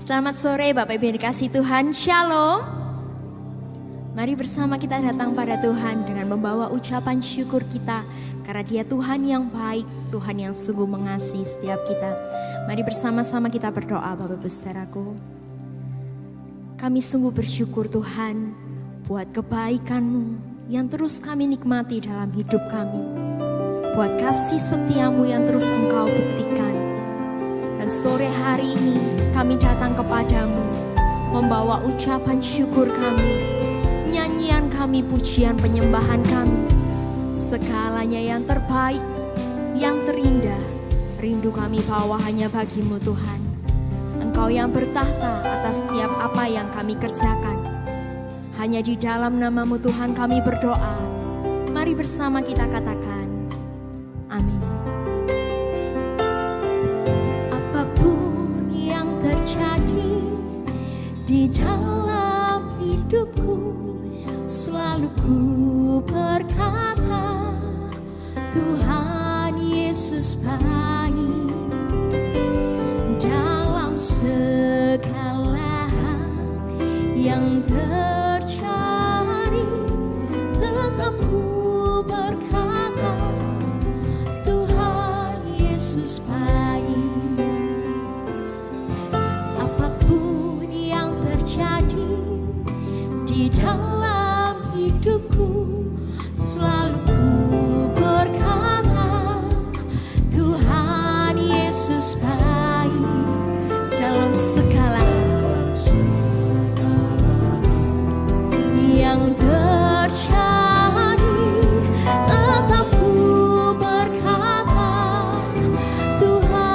Selamat sore Bapak Ibu yang dikasihi Tuhan, Shalom. Mari bersama kita datang pada Tuhan dengan membawa ucapan syukur kita karena Dia Tuhan yang baik, Tuhan yang sungguh mengasihi setiap kita. Mari bersama-sama kita berdoa Bapak Ibu saudaraku. Kami sungguh bersyukur Tuhan buat kebaikan-Mu yang terus kami nikmati dalam hidup kami. Buat kasih setia-Mu yang terus Engkau buktikan. Dan sore hari ini kami datang kepadamu, membawa ucapan syukur kami, nyanyian kami, pujian penyembahan kami. Segalanya yang terbaik, yang terindah, rindu kami bawa hanya bagi-Mu Tuhan. Engkau yang bertahta atas setiap apa yang kami kerjakan. Hanya di dalam nama-Mu Tuhan kami berdoa. Mari bersama kita katakan, amin. Terjadi di dalam hidupku, selalu ku berkata Tuhan Yesus baik. Dalam segala hal yang terjadi, tetap ku berkata Tuhan Yesus baik. Di dalam hidupku selalu ku berkata Tuhan Yesus baik. Dalam segala yang terjadi, tetap ku berkata Tuhan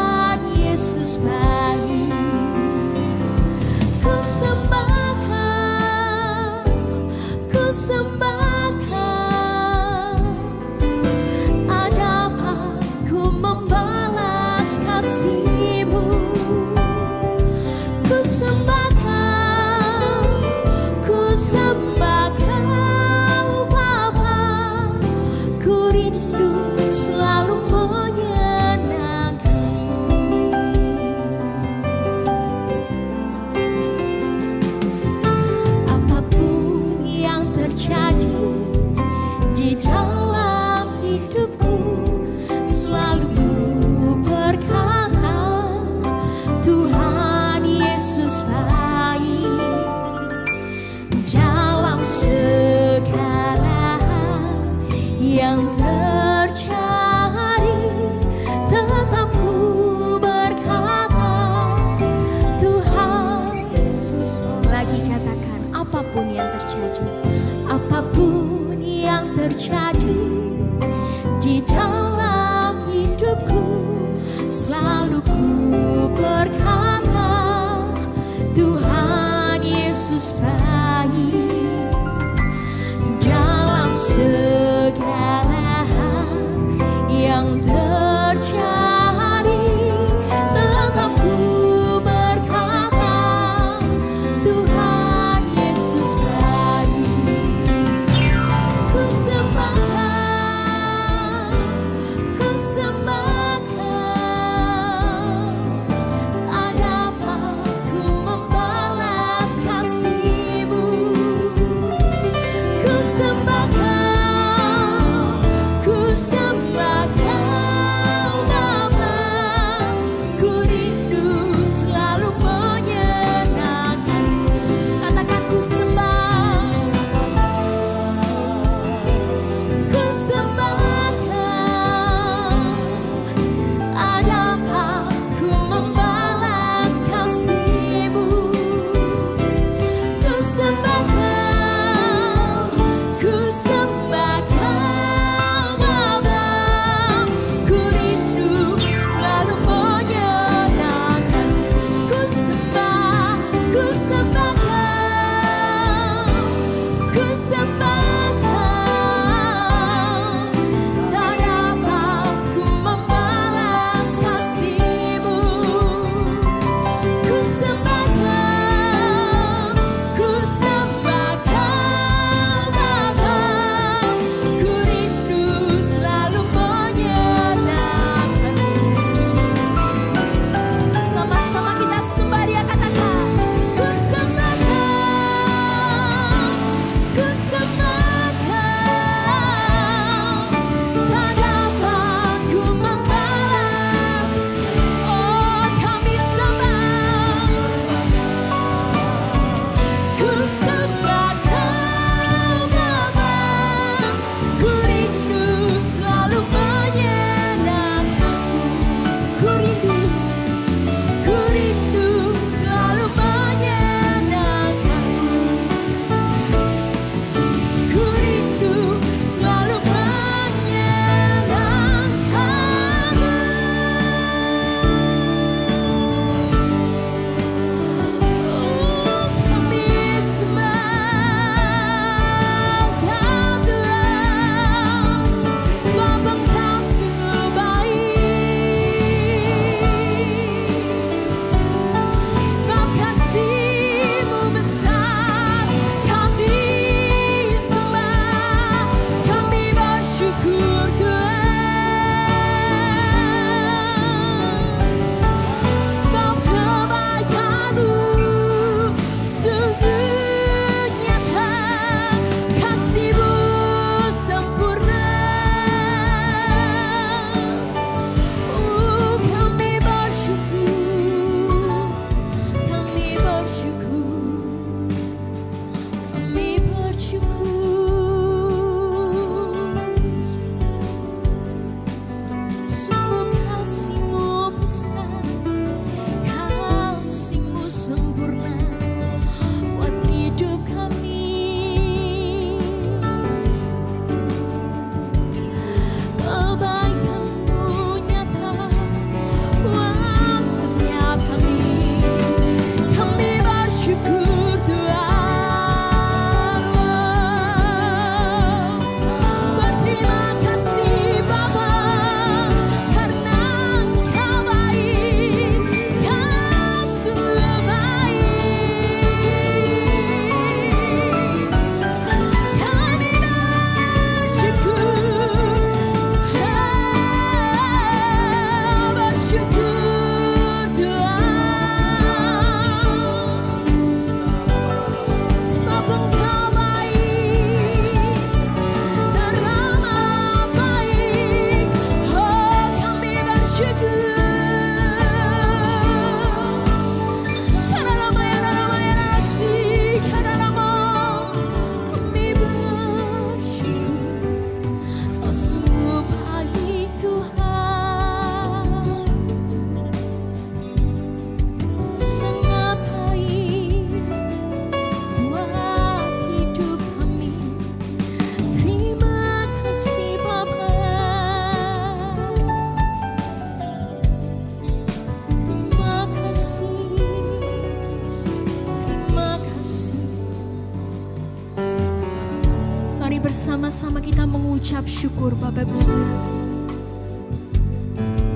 kita mengucap syukur Bapak Ibu Saudara.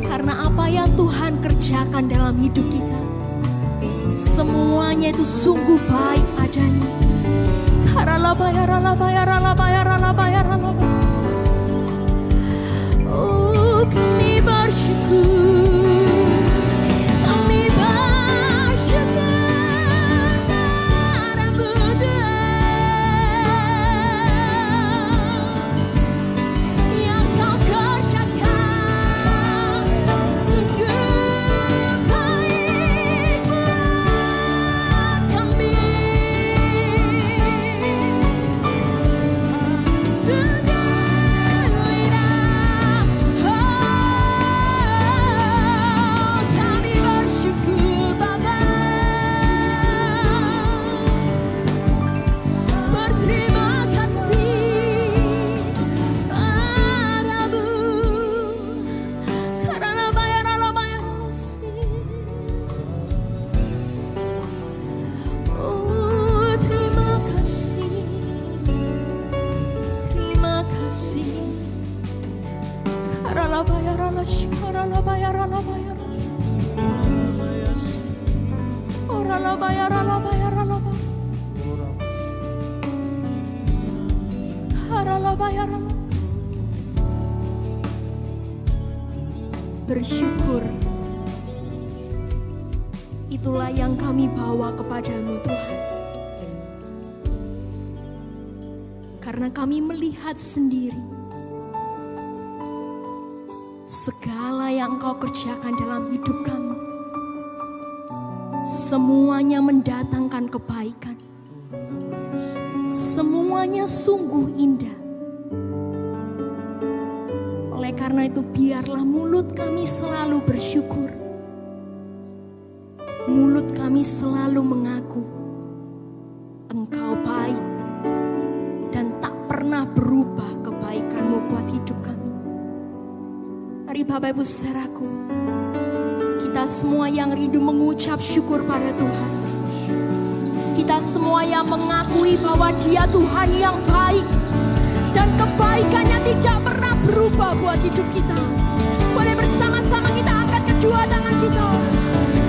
Karena apa yang Tuhan kerjakan dalam hidup kita, semuanya itu sungguh baik adanya. Oh, kami bersyukur, kami bersyukur padamu yang Kau kerjakan, sungguh baik buat kami. Bersyukur, itulah yang kami bawa kepadamu Tuhan. Karena kami melihat sendiri segala yang Engkau kerjakan dalam hidup kami, semuanya mendatangkan kebaikan, semuanya sungguh indah. Oleh karena itu biarlah mulut kami selalu bersyukur, mulut kami selalu mengaku Engkau baik dan tak pernah berubah kebaikan-Mu buat hidup kami. Mari Bapak Ibu Saudaraku, kita semua yang rindu mengucap syukur pada Tuhan, kita semua yang mengakui bahwa Dia Tuhan yang baik dan kebaikannya tidak pernah berubah buat hidup kita. Boleh bersama-sama kita angkat kedua tangan kita,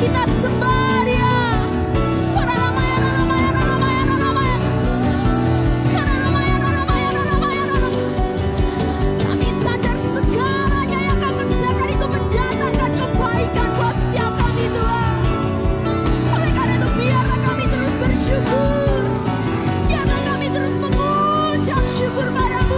kita sembah Dia. Kami sadar segalanya yang Kau kerjakan itu mendatangkan kebaikan buat setiap kami Tuhan. Oleh karena itu biarlah kami terus bersyukur, biarlah kami terus mengucap syukur padamu.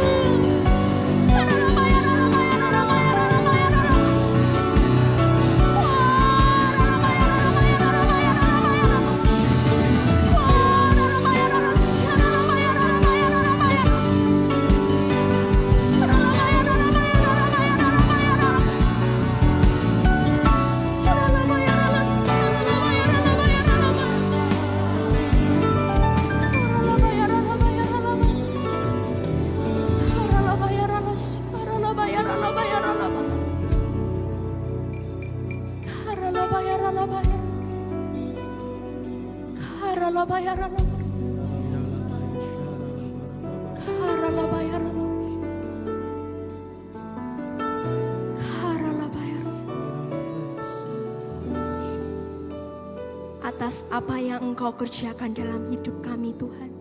Atas apa yang Engkau kerjakan dalam hidup kami Tuhan,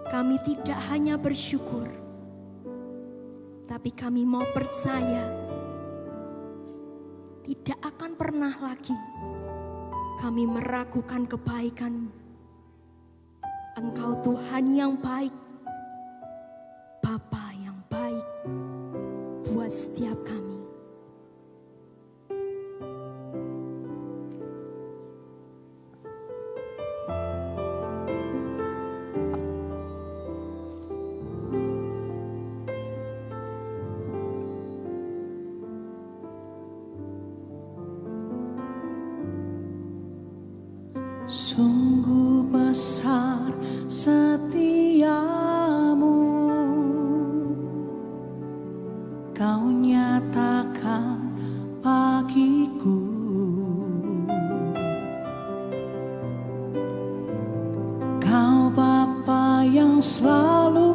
kami tidak hanya bersyukur, tapi kami mau percaya tidak akan pernah lagi kami meragukan kebaikan-Mu. Engkau Tuhan yang baik, Bapa yang baik buat setiap kami. Sungguh besar setiamu, Kau nyatakan bagiku. Kau Bapa yang selalu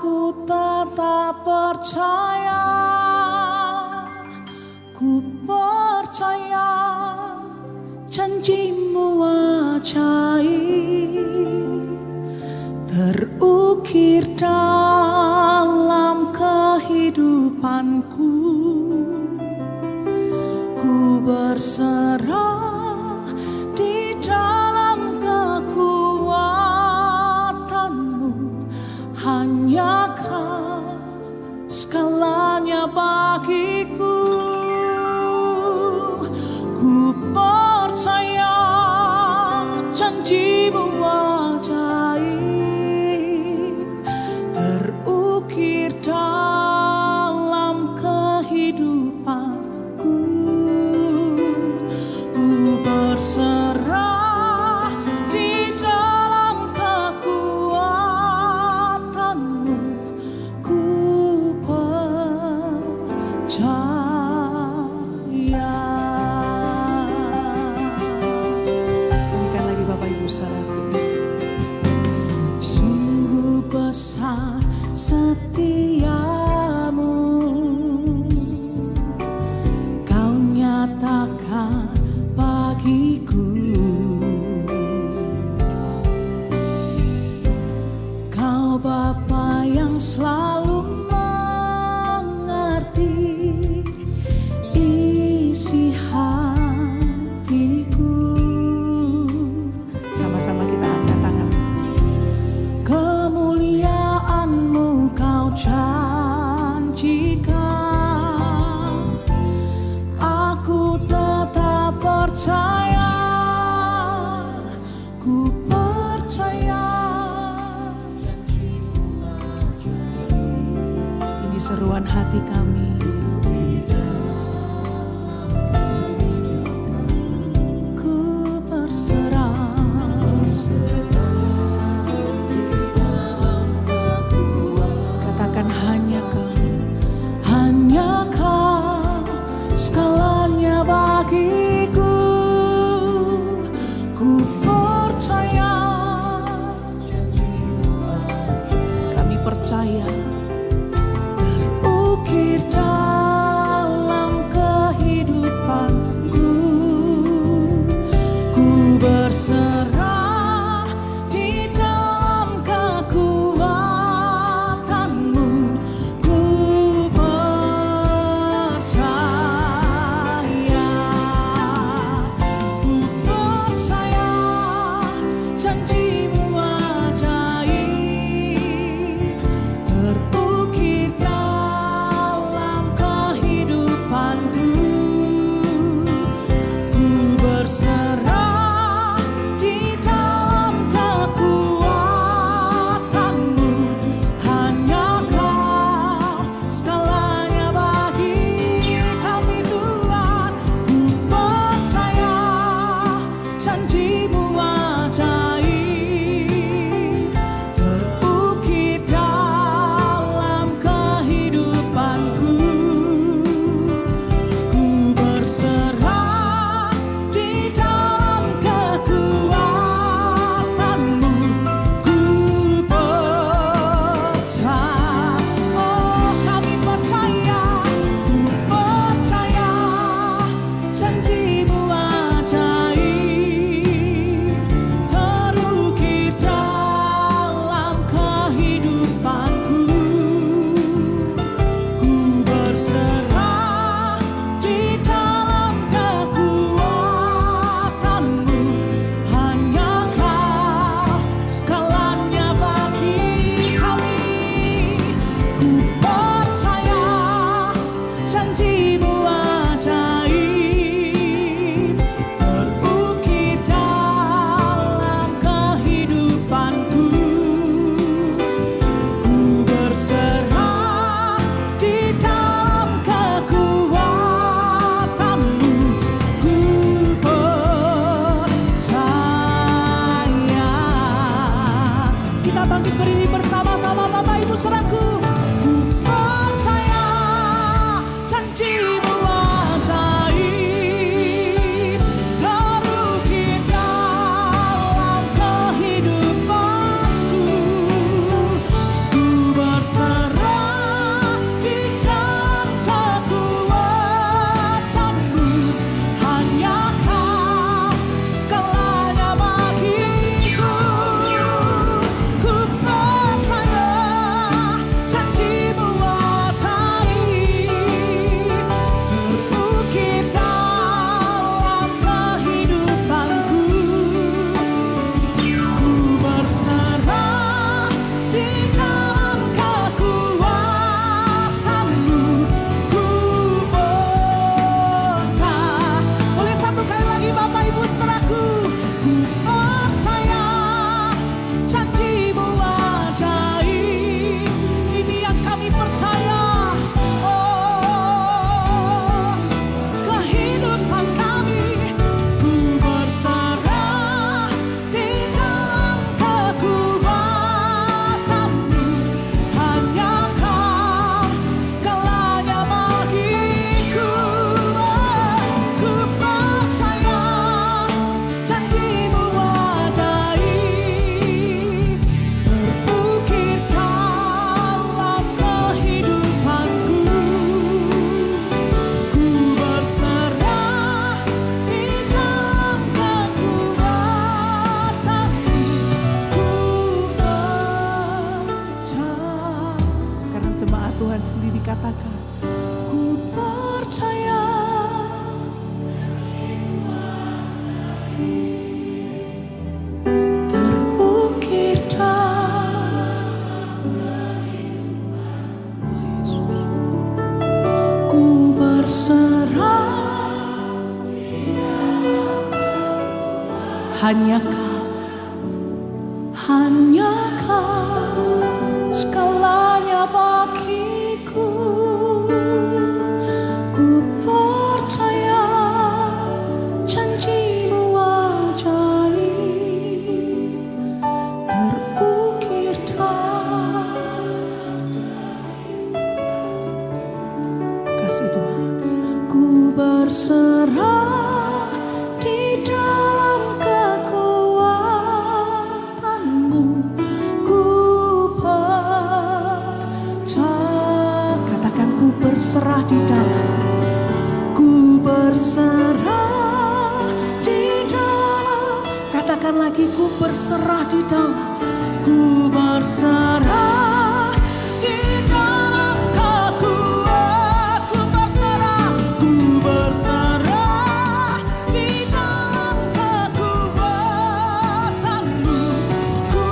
Aku tetap percaya, ku percaya janjimu ajaib terukir dalam kehidupanku. Ku berserah di dalam kekuatanmu, hanya Kau segalanya bagiku. Ku percaya janjimu ajaib terukir dalam kehidupanku. Ku berserah di dalam kekuatanmu. Ku percaya. Nyanyikan lagi Bapak Ibu saudaraku. Sungguh besar setiamu, Kau nyatakan bagiku. Kau Bapa yang selalu mengerti isi hatiku. Sama-sama kita angkat tangan. Kemuliaan-Mu Kau janjikan, aku tetap percaya, ku percaya janjimu ajaib. Ini seruan hati kami. Ku berserah katakan hanya Kau segalanya bagiku. Ku percaya, kami percaya terukir dalam kehidupanku. Ku berserah di dalam kekuatanmu. Ku percaya, ku percaya janjimu ajaib Tuhan sendiri katakan, ku percaya. Terukir ku berserah, hanya Kau segalanya bagiku. Ku percaya janjimu ajaib, terukir kasih Tuhan. Ku berserah di dalam kekuatanmu. Berserah di dalam, ku berserah di dalam. Katakan lagi, ku berserah di dalam, ku berserah di dalam kekuatan. Ku berserah di dalam kekuatanmu. Ku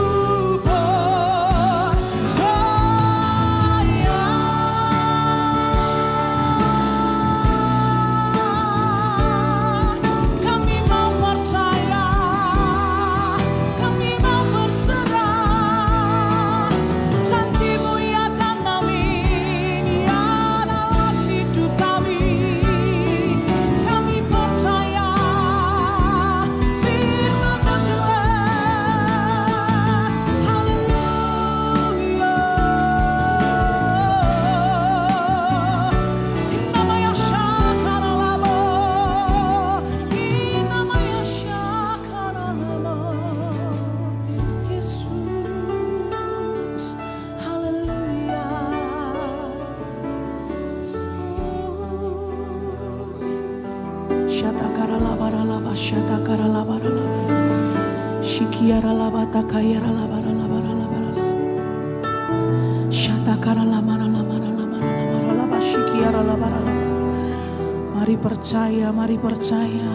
Mari percaya.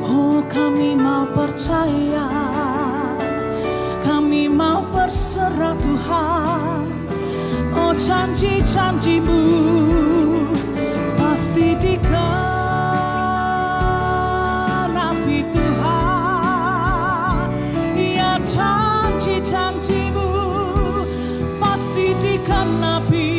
Oh, kami mau percaya, kami mau berserah Tuhan. Oh, janji-janjimu pasti dikenapi Tuhan. Ya, janji-janjimu pasti dikenapi.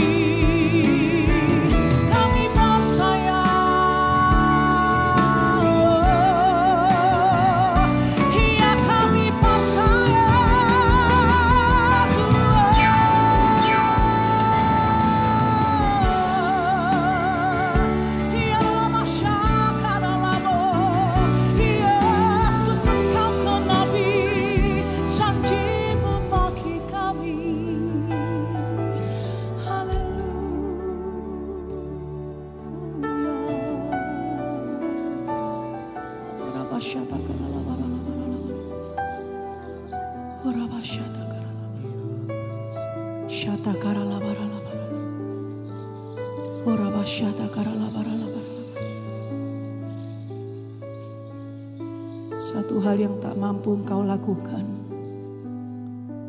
Satu hal yang tak mampu engkau lakukan,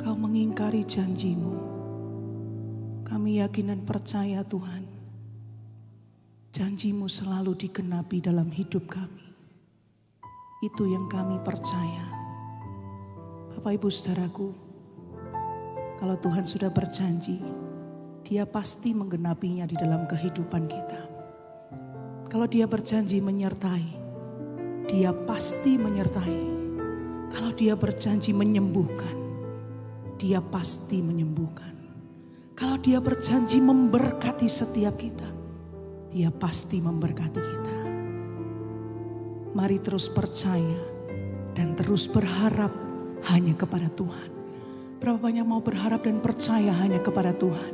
kau mengingkari janjimu. Kami yakin dan percaya Tuhan, janjimu selalu digenapi dalam hidup kami. Itu yang kami percaya. Bapak Ibu saudaraku, kalau Tuhan sudah berjanji, Dia pasti menggenapinya di dalam kehidupan kita. Kalau Dia berjanji menyertai, Dia pasti menyertai. Kalau Dia berjanji menyembuhkan, Dia pasti menyembuhkan. Kalau Dia berjanji memberkati setiap kita, Dia pasti memberkati kita. Mari terus percaya dan terus berharap hanya kepada Tuhan. Berapa banyak mau berharap dan percaya hanya kepada Tuhan?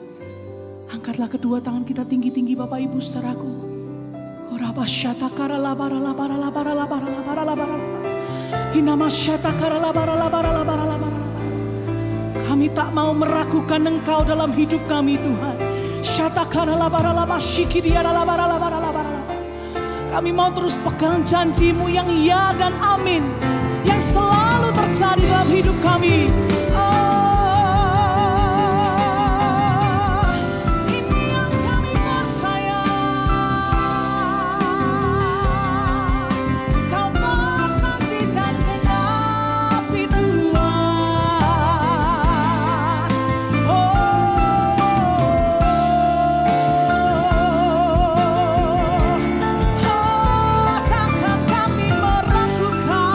Angkatlah kedua tangan kita tinggi-tinggi Bapak Ibu saudaraku. Kami tak mau meragukan Engkau dalam hidup kami Tuhan. Kami mau terus pegang janji-Mu yang ya dan amin, yang selalu terjadi dalam hidup kami. Ini yang kami percaya. Kau berjanji dan genapi Tuhan. Takkan kami meragukan,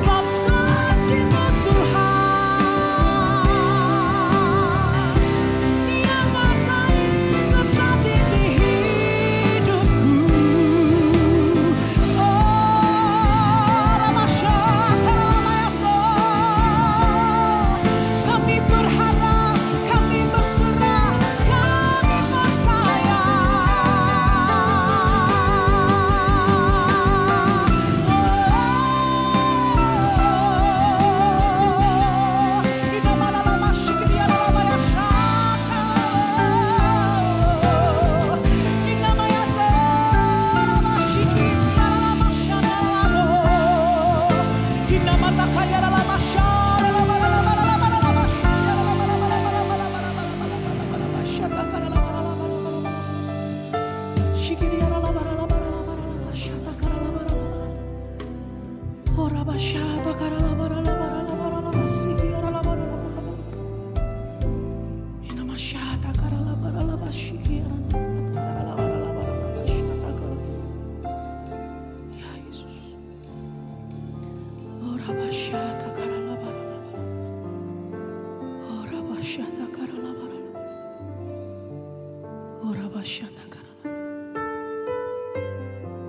sebab janji-Mu Tuhan yang ajaib terjadi di hidupku. Kami berharap, kami berserah, kami percaya.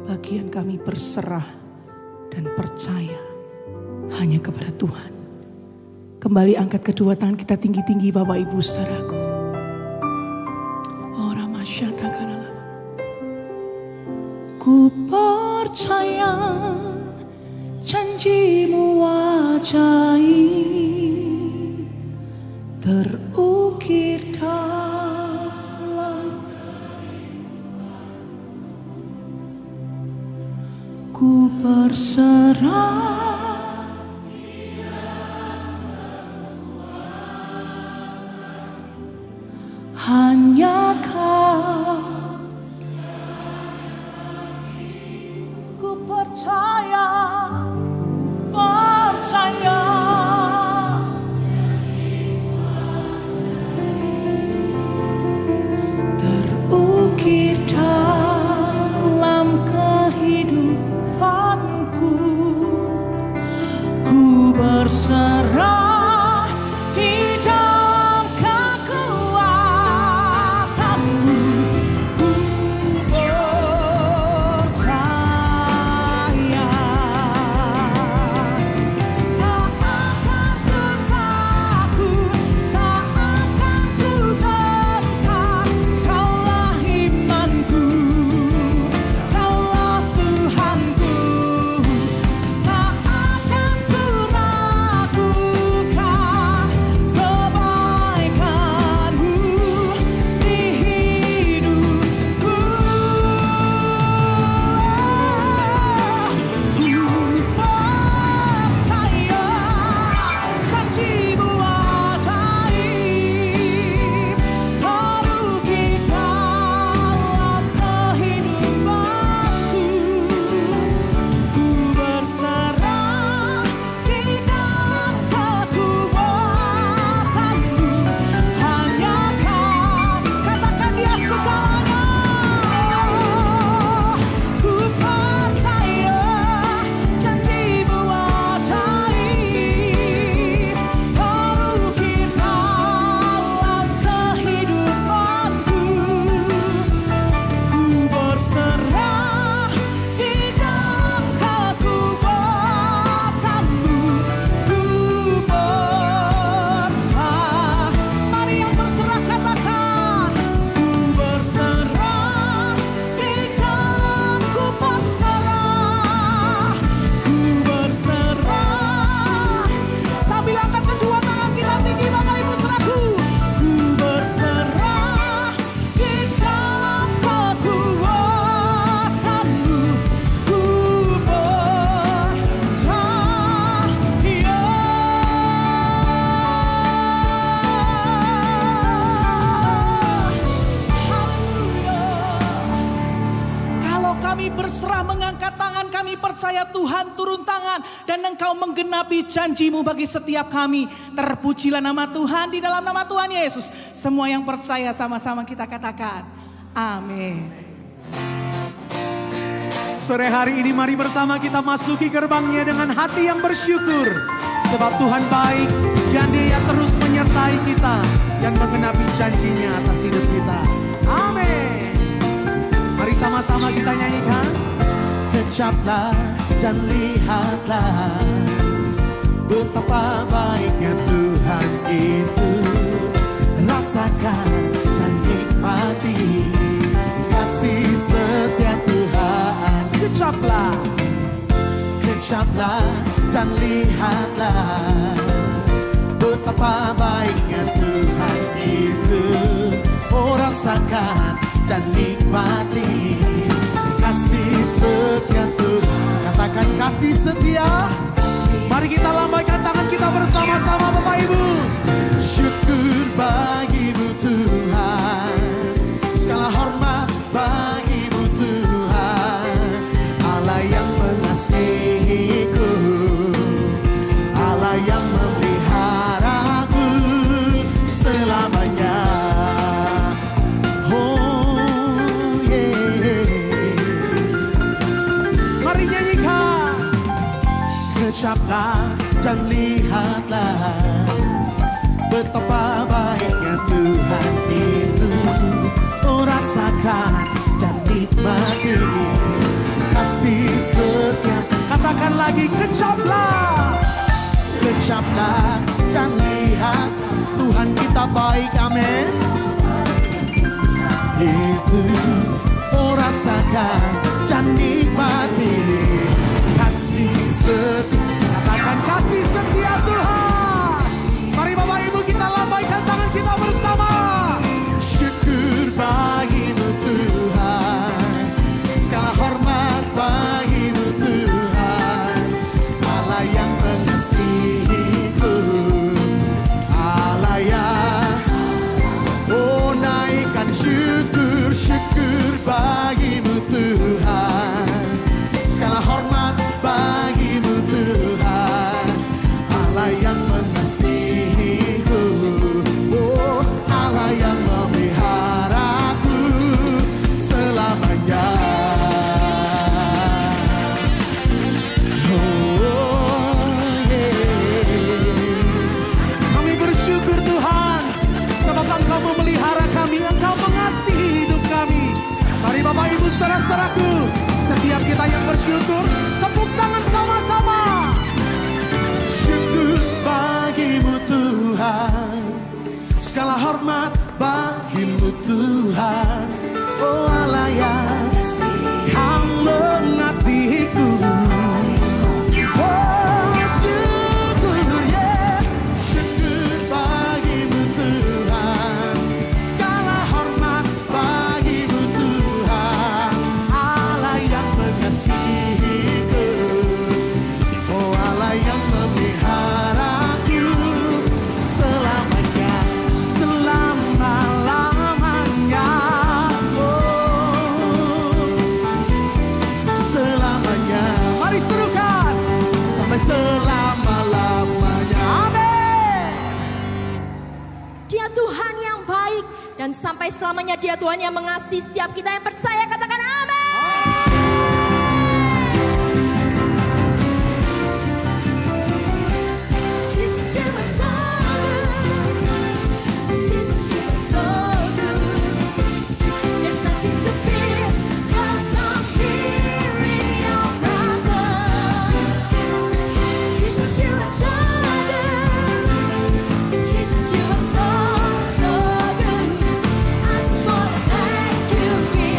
Bagian kami berserah dan percaya hanya kepada Tuhan. Kembali angkat kedua tangan kita tinggi-tinggi Bapak Ibu saudaraku. Ku percaya janji-Mu ajaib terukir dalam. Ku berserah hanya Kau. Ku percaya, terukir dalam kehidupanku. Ku berserah di dalam kekuatan-Mu. Ku percaya tak akan ku takut, tak akan ku gentar. Kaulah imanku, Kaulah Tuhanku. Tak akan ku ragu, percaya Tuhan turun tangan dan Engkau menggenapi janji-Mu bagi setiap kami. Terpujilah nama Tuhan, di dalam nama Tuhan Yesus. Semua yang percaya sama-sama kita katakan, amin. Sore hari ini mari bersama kita masuki gerbangnya dengan hati yang bersyukur. Sebab Tuhan baik dan Dia terus menyertai kita dan menggenapi janjinya atas hidup kita. Amin. Mari sama-sama kita nyanyikan. Kecaplah dan lihatlah betapa baiknya Tuhan itu. Rasakan dan nikmati kasih setia Tuhan. Kecaplah, kecaplah dan lihatlah betapa baiknya Tuhan itu. Oh, rasakan dan nikmati kasih setia Tuhan. Katakan kasih setia. Mari kita lambaikan tangan kita bersama-sama Bapak Ibu. Syukur bagimu Tuhan, segala hormat bagimu Tuhan. Allah yang mengasihiku, Allah yang memeliharaku selamanya. Oh yeah. Mari nyanyikan. Kecaplah dan lihatlah betapa baiknya Tuhan itu. Oh, rasakan dan nikmati kasih setia. Katakan lagi, kecaplah, kecaplah dan lihat Tuhan kita baik, amin. Itu, oh rasakan dan nikmati kasih setia. Katakan kasih setia Tuhan. Mari Bapak Ibu kita lambaikan tangan kita bersama. Syukur bagimu Tuhan, segala hormat bagimu Tuhan. Allah yang mengasihiku, Allah yang, oh naikkan syukur, syukur bagimu Tuhan. Segala hormat bagimu Tuhan, Allah yang mengasihiku, oh Allah yang memeliharaku selamanya. Oh yeah. Kami bersyukur Tuhan, sebab Engkau memelihara kami, Engkau mengasihi hidup kami. Mari Bapak Ibu saudara-saudaraku, setiap kita yang bersyukur, tepuk tangan sama-sama. Syukur bagimu Tuhan, segala hormat bagimu Tuhan. Oh Allah yang mengasihiku. Oh syukur, yeah. Syukur bagimu Tuhan, segala hormat bagimu Tuhan. Allah yang mengasihiku, oh Allah yang memeliharaku selamanya, selama-lamanya. Oh, selamanya. Mari serukan sampai selama-lamanya. Amin. Dia Tuhan yang baik dan sampai selamanya Dia Tuhan yang mengasihi setiap kita yang percaya. Katakan amin. Jesus, you are so good. Jesus, you are so good. There's nothing to fear 'cause I'm here in your presence. Jesus, you are so good. Jesus, you are so good. I just wanna thank you, be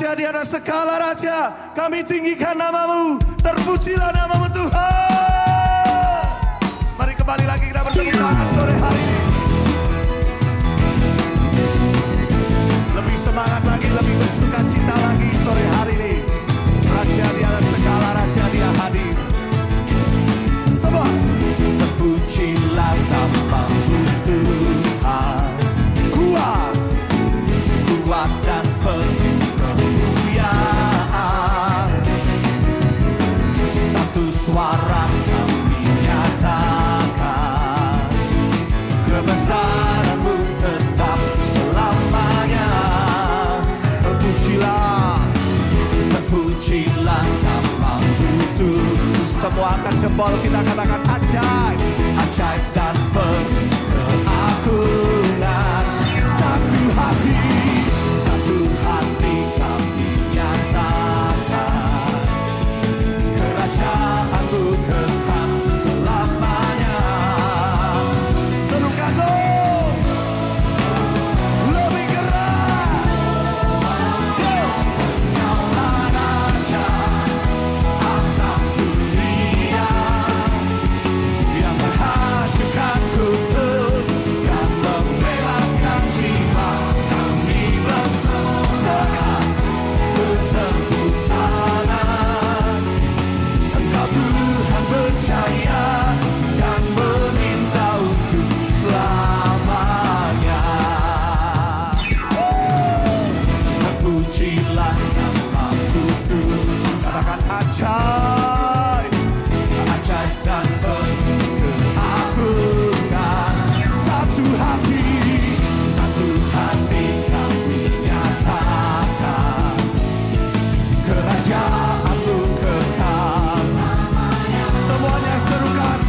Raja di atas segala raja, kami tinggikan namamu, terpujilah namamu Tuhan. Mari kembali lagi kita bertepuk tangan sore hari ini. Lebih semangat lagi, lebih bersuka cita lagi sore hari ini. Raja di atas segala raja, dia hadir. Semua terpujilah namamu Tuhan. Kuat dan penuh kemuliaan, satu suara kami nyatakan, kebesaran-Mu tetap selamanya. Terpujilah namamu Tuhan. Semua angkat jempol, kita katakan ajaib, ajaib dan penuh keagungan. Satu hati kami nyatakan, kerajaan-Mu kekal selamanya. Serukan dong, lebih keras. Kaulah Raja atas dunia, yang menghancurkan kutub dan membebaskan jiwa. Kami bersama bertepuk tangan, Engkau Tuhan percaya dan meminta untuk selamanya. Terpujilah namamu Tuhan. Katakan ajaib, ajaib dan penuh keagungan. Satu hati kami nyatakan, kerajaan-Mu kekal. Semuanya serukan,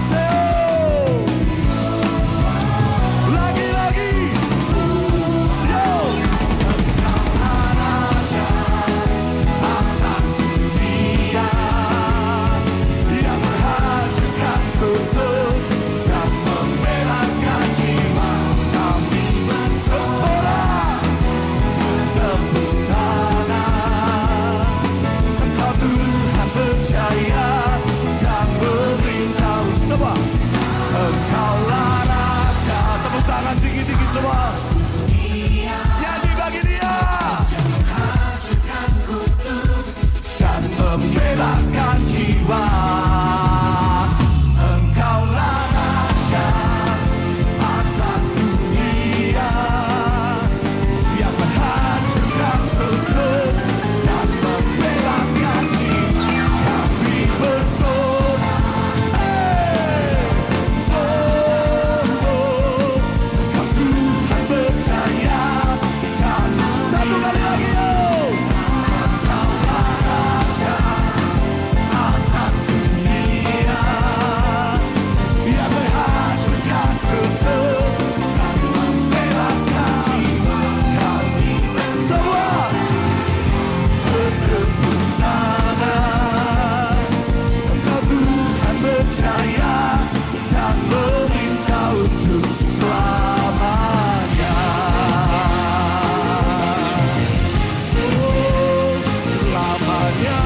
lagi-lagi. Yo, Engkaulah Raja atas dunia, yang menghancurkan kutub dan membebaskan jiwa. Kami bersorak, bertepuk tangan, Engkau Tuhan percaya dan beritahu semua. Engkaulah Raja. Tepuk tangan tinggi-tinggi semua. Nyanyi bagi Dia dan membebaskan jiwa. Engkaulah Raja atas dunia, yang menghancurkan kutub dan membebaskan jiwa. Kami bersorak, Engkau Tuhan percaya dan satu kali lagi, Engkaulah Raja atas dunia, yang menghancurkan kutub dan membebaskan jiwa. Kami semua bertepuk tangan, Engkau Tuhan percaya dan meminta untuk selamanya. Oh, selamanya.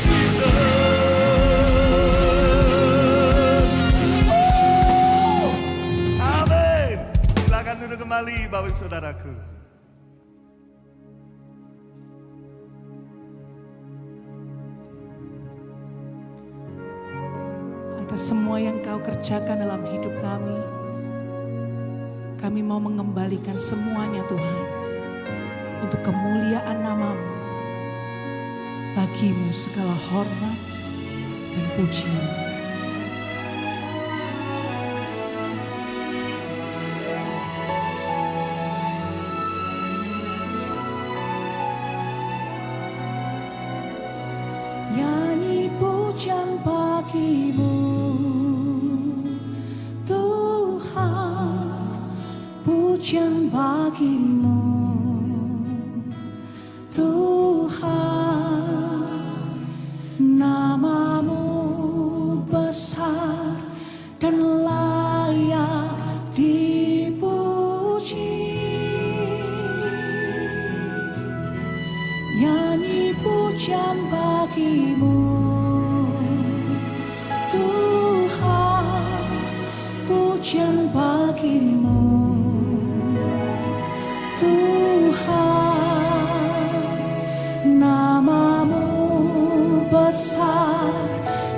Jesus. Oh, amin. Silakan duduk kembali Bapak Ibu Saudaraku. Atas semua yang Kau kerjakan dalam hidup kami mau mengembalikan semuanya Tuhan, untuk kemuliaan nama-Mu. Bagi-Mu segala hormat dan pujian. Nyanyi pujian bagi-Mu Tuhan, pujian bagi-Mu Tuhan. Nama-Mu besar dan layak dipuji. pujian bagimu Tuhan, pujian bagimu Tuhan, namamu besar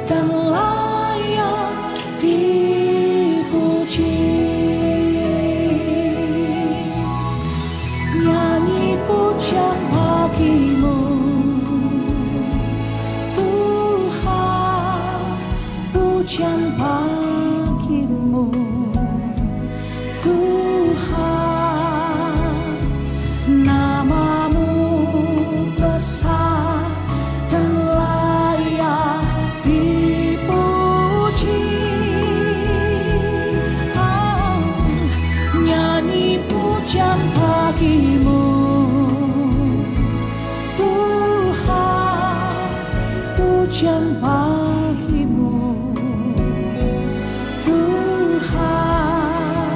dan layak dipuji. Nyanyi pujian bagimu Tuhan, pujian bagimu Tuhan, namamu besar dan layak dipuji. Nyanyi pujian bagimu Tuhan, pujian bagimu Tuhan,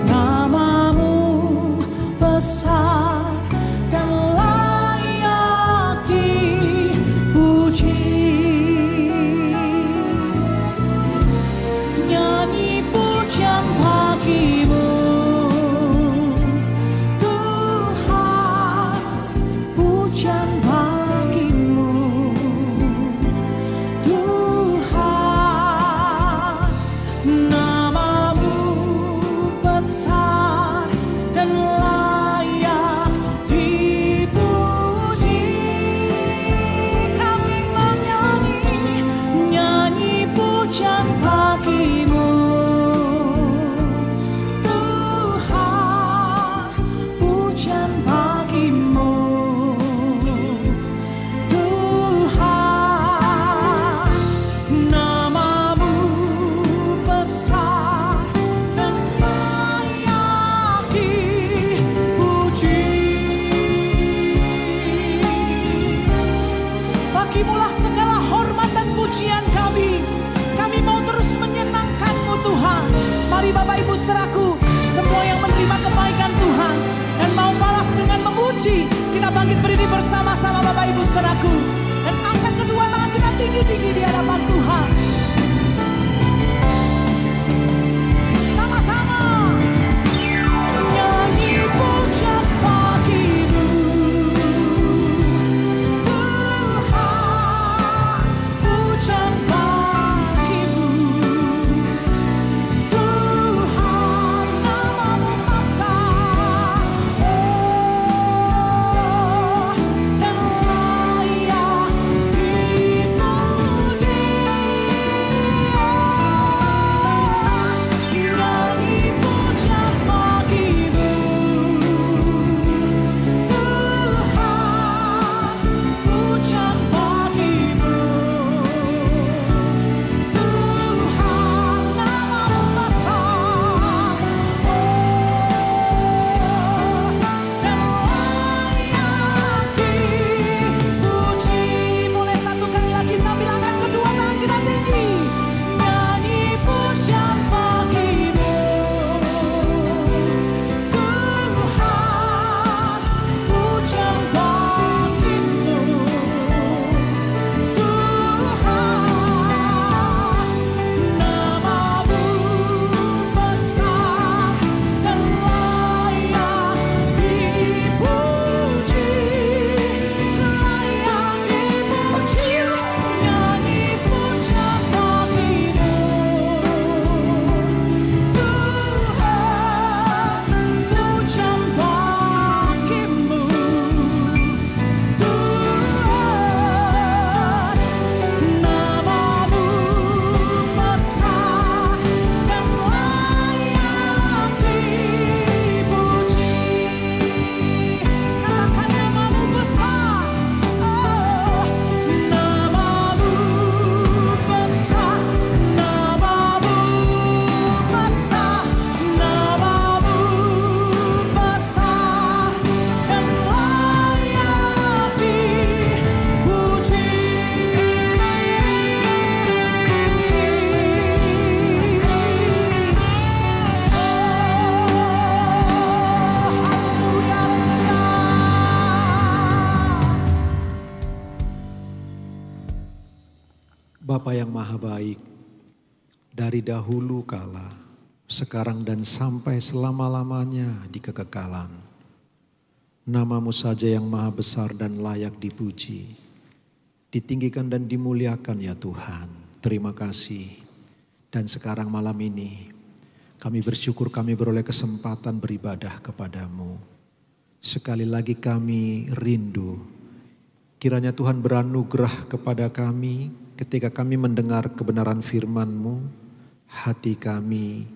namamu besar dan layak dipuji. Nyanyi pujian bagimu Tuhan, pujian bagimu Tuhan, namamu besar dan layak dipuji. Kami menyanyi, nyanyi pujian bagimu Tuhan, pujian bagimu Tuhan, namamu besar dan layak dipuji. Bagimulah segala hormat dan pujian kami. Kami mau terus menyenangkan-Mu Tuhan. Mari Bapak Ibu Saudaraku, semua yang menerima kebaikan Tuhan dan mau balas dengan memuji, kita bangkit berdiri bersama-sama Bapak Ibu Saudaraku, dan angkat kedua tangan kita tinggi-tinggi di hadapan Tuhan. Sama-sama nyanyi pujian bagimu Tuhan, pujian bagimu Tuhan, namamu besar dan layak dipuji. maha baik, dari dahulu kala, sekarang dan sampai selama-lamanya di kekekalan. Nama-Mu saja yang maha besar dan layak dipuji, ditinggikan dan dimuliakan ya Tuhan. Terima kasih. Dan sekarang malam ini, kami bersyukur kami beroleh kesempatan beribadah kepadamu. Sekali lagi kami rindu, kiranya Tuhan beranugerah kepada kami ketika kami mendengar kebenaran firman-Mu, hati kami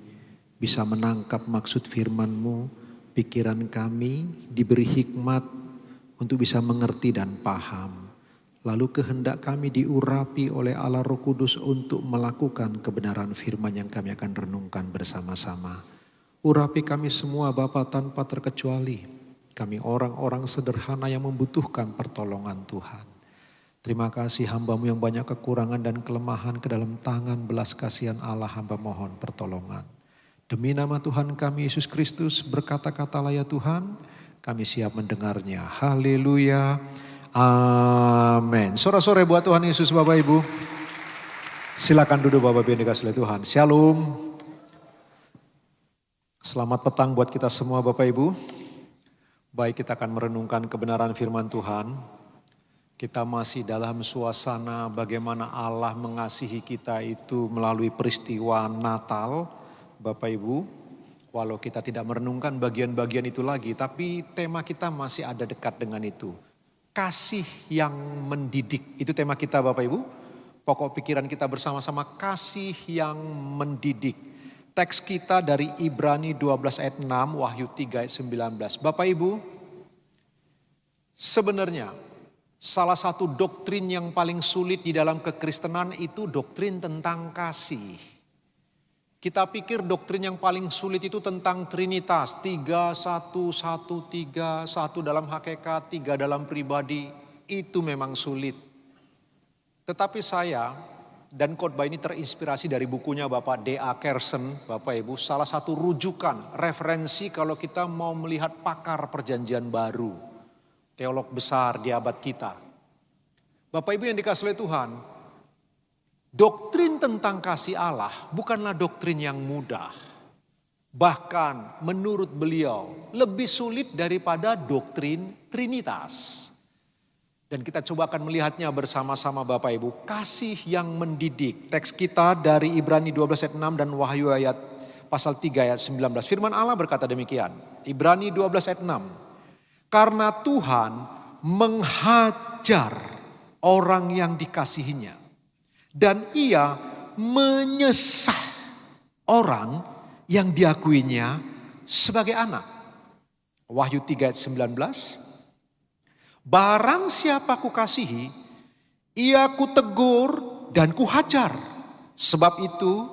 bisa menangkap maksud firman-Mu, pikiran kami diberi hikmat untuk bisa mengerti dan paham. Lalu kehendak kami diurapi oleh Allah Roh Kudus untuk melakukan kebenaran firman yang kami akan renungkan bersama-sama. Urapi kami semua Bapa tanpa terkecuali. Kami orang-orang sederhana yang membutuhkan pertolongan Tuhan. Terima kasih hamba-Mu yang banyak kekurangan dan kelemahan, ke dalam tangan belas kasihan Allah hamba mohon pertolongan. Demi nama Tuhan kami Yesus Kristus berkata-katalah ya Tuhan, kami siap mendengarnya. Haleluya. Amin. Sore-sore buat Tuhan Yesus Bapak Ibu. Silakan duduk Bapak Ibu yang dikasihi oleh Tuhan. Shalom. Selamat petang buat kita semua Bapak Ibu. Baik, kita akan merenungkan kebenaran firman Tuhan. Kita masih dalam suasana bagaimana Allah mengasihi kita itu melalui peristiwa Natal, Bapak Ibu. Walau kita tidak merenungkan bagian-bagian itu lagi, tapi tema kita masih ada dekat dengan itu. Kasih yang mendidik, itu tema kita Bapak Ibu. Pokok pikiran kita bersama-sama, kasih yang mendidik. Teks kita dari Ibrani 12 ayat 6, Wahyu 3 ayat 19. Bapak Ibu, sebenarnya salah satu doktrin yang paling sulit di dalam kekristenan itu doktrin tentang kasih. Kita pikir doktrin yang paling sulit itu tentang Trinitas. 3, 1, 1, 3, 1 dalam hakikat, 3 dalam pribadi. Itu memang sulit. Tetapi saya dan khotbah ini terinspirasi dari bukunya Bapak D.A. Kersen, Bapak Ibu. Salah satu rujukan, referensi kalau kita mau melihat pakar perjanjian baru. Teolog besar di abad kita. Bapak Ibu yang dikasihi oleh Tuhan, doktrin tentang kasih Allah bukanlah doktrin yang mudah. Bahkan menurut beliau lebih sulit daripada doktrin Trinitas. Dan kita coba akan melihatnya bersama-sama Bapak Ibu. Kasih yang mendidik. Teks kita dari Ibrani 12 ayat 6 dan Wahyu ayat pasal 3 ayat 19. Firman Allah berkata demikian. Ibrani 12 ayat 6. Karena Tuhan menghajar orang yang dikasihinya. Dan ia menyesah orang yang diakuinya sebagai anak. Wahyu 3 ayat 19. Barang siapa kukasihi, ia kutegur dan kuhajar. Sebab itu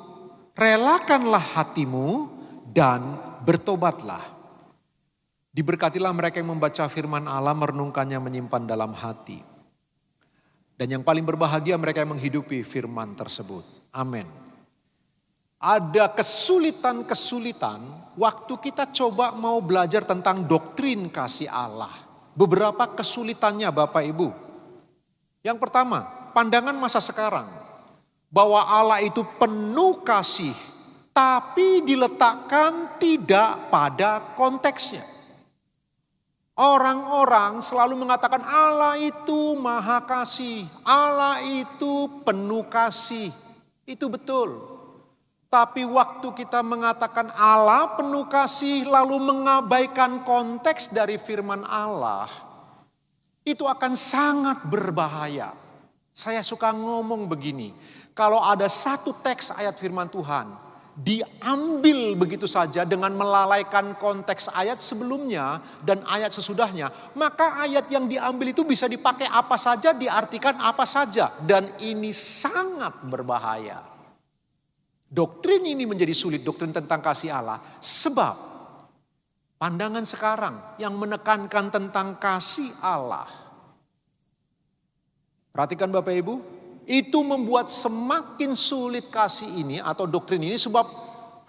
relakanlah hatimu dan bertobatlah. Diberkatilah mereka yang membaca firman Allah, merenungkannya, menyimpan dalam hati. Dan yang paling berbahagia mereka yang menghidupi firman tersebut. Amin. Ada kesulitan-kesulitan waktu kita coba mau belajar tentang doktrin kasih Allah. Beberapa kesulitannya Bapak Ibu. Yang pertama, pandangan masa sekarang. Bahwa Allah itu penuh kasih, tapi diletakkan tidak pada konteksnya. Orang-orang selalu mengatakan Allah itu maha kasih, Allah itu penuh kasih. Itu betul. Tapi waktu kita mengatakan Allah penuh kasih lalu mengabaikan konteks dari firman Allah, itu akan sangat berbahaya. Saya suka ngomong begini, kalau ada satu teks ayat firman Tuhan diambil begitu saja dengan melalaikan konteks ayat sebelumnya dan ayat sesudahnya, maka ayat yang diambil itu bisa dipakai apa saja, diartikan apa saja, dan ini sangat berbahaya. Doktrin ini menjadi sulit, doktrin tentang kasih Allah, sebab pandangan sekarang yang menekankan tentang kasih Allah. Perhatikan Bapak Ibu, itu membuat semakin sulit kasih ini atau doktrin ini sebab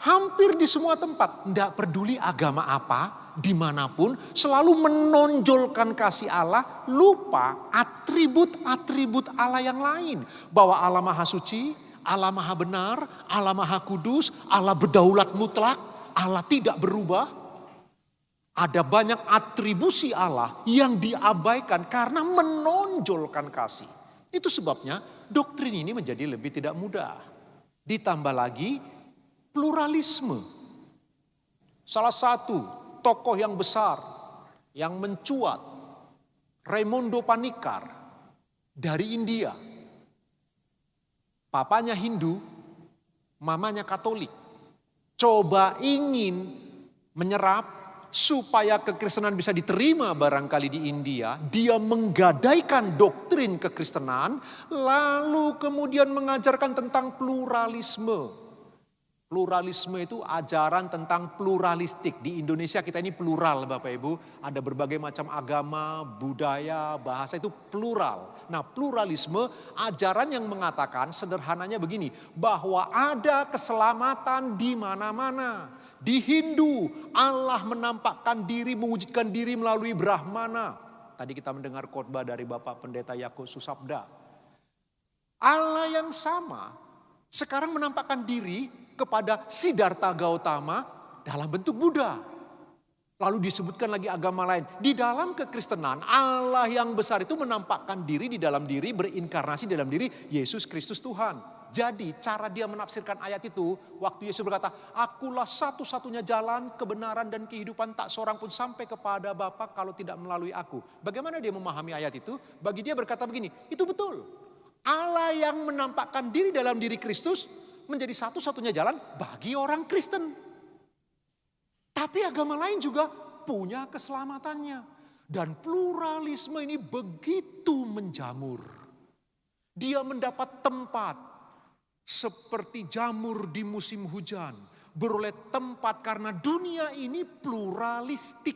hampir di semua tempat, tidak peduli agama apa, dimanapun selalu menonjolkan kasih Allah, lupa atribut-atribut Allah yang lain. Bahwa Allah Maha Suci, Allah Maha Benar, Allah Maha Kudus, Allah berdaulat mutlak, Allah tidak berubah. Ada banyak atribusi Allah yang diabaikan karena menonjolkan kasih. Itu sebabnya doktrin ini menjadi lebih tidak mudah. Ditambah lagi pluralisme. Salah satu tokoh yang besar yang mencuat, Raimondo Panikkar dari India. Papanya Hindu, mamanya Katolik. Coba ingin menyerap supaya kekristenan bisa diterima barangkali di India. Dia menggadaikan doktrin kekristenan, lalu kemudian mengajarkan tentang pluralisme. Pluralisme itu ajaran tentang pluralistik. Di Indonesia kita ini plural Bapak Ibu. Ada berbagai macam agama, budaya, bahasa itu plural. Nah pluralisme ajaran yang mengatakan sederhananya begini. Bahwa ada keselamatan di mana-mana. Di Hindu Allah menampakkan diri, mewujudkan diri melalui Brahmana. Tadi kita mendengar khotbah dari Bapak Pendeta Yakub Susabda. Allah yang sama sekarang menampakkan diri kepada Siddhartha Gautama dalam bentuk Buddha. Lalu disebutkan lagi agama lain. Di dalam kekristenan Allah yang besar itu menampakkan diri di dalam diri, berinkarnasi dalam diri Yesus Kristus Tuhan. Jadi cara dia menafsirkan ayat itu, waktu Yesus berkata, akulah satu-satunya jalan, kebenaran dan kehidupan, tak seorang pun sampai kepada Bapa kalau tidak melalui aku. Bagaimana dia memahami ayat itu? Bagi dia berkata begini, itu betul. Allah yang menampakkan diri dalam diri Kristus menjadi satu-satunya jalan bagi orang Kristen. Tapi agama lain juga punya keselamatannya. Dan pluralisme ini begitu menjamur. Dia mendapat tempat seperti jamur di musim hujan. Beroleh tempat karena dunia ini pluralistik.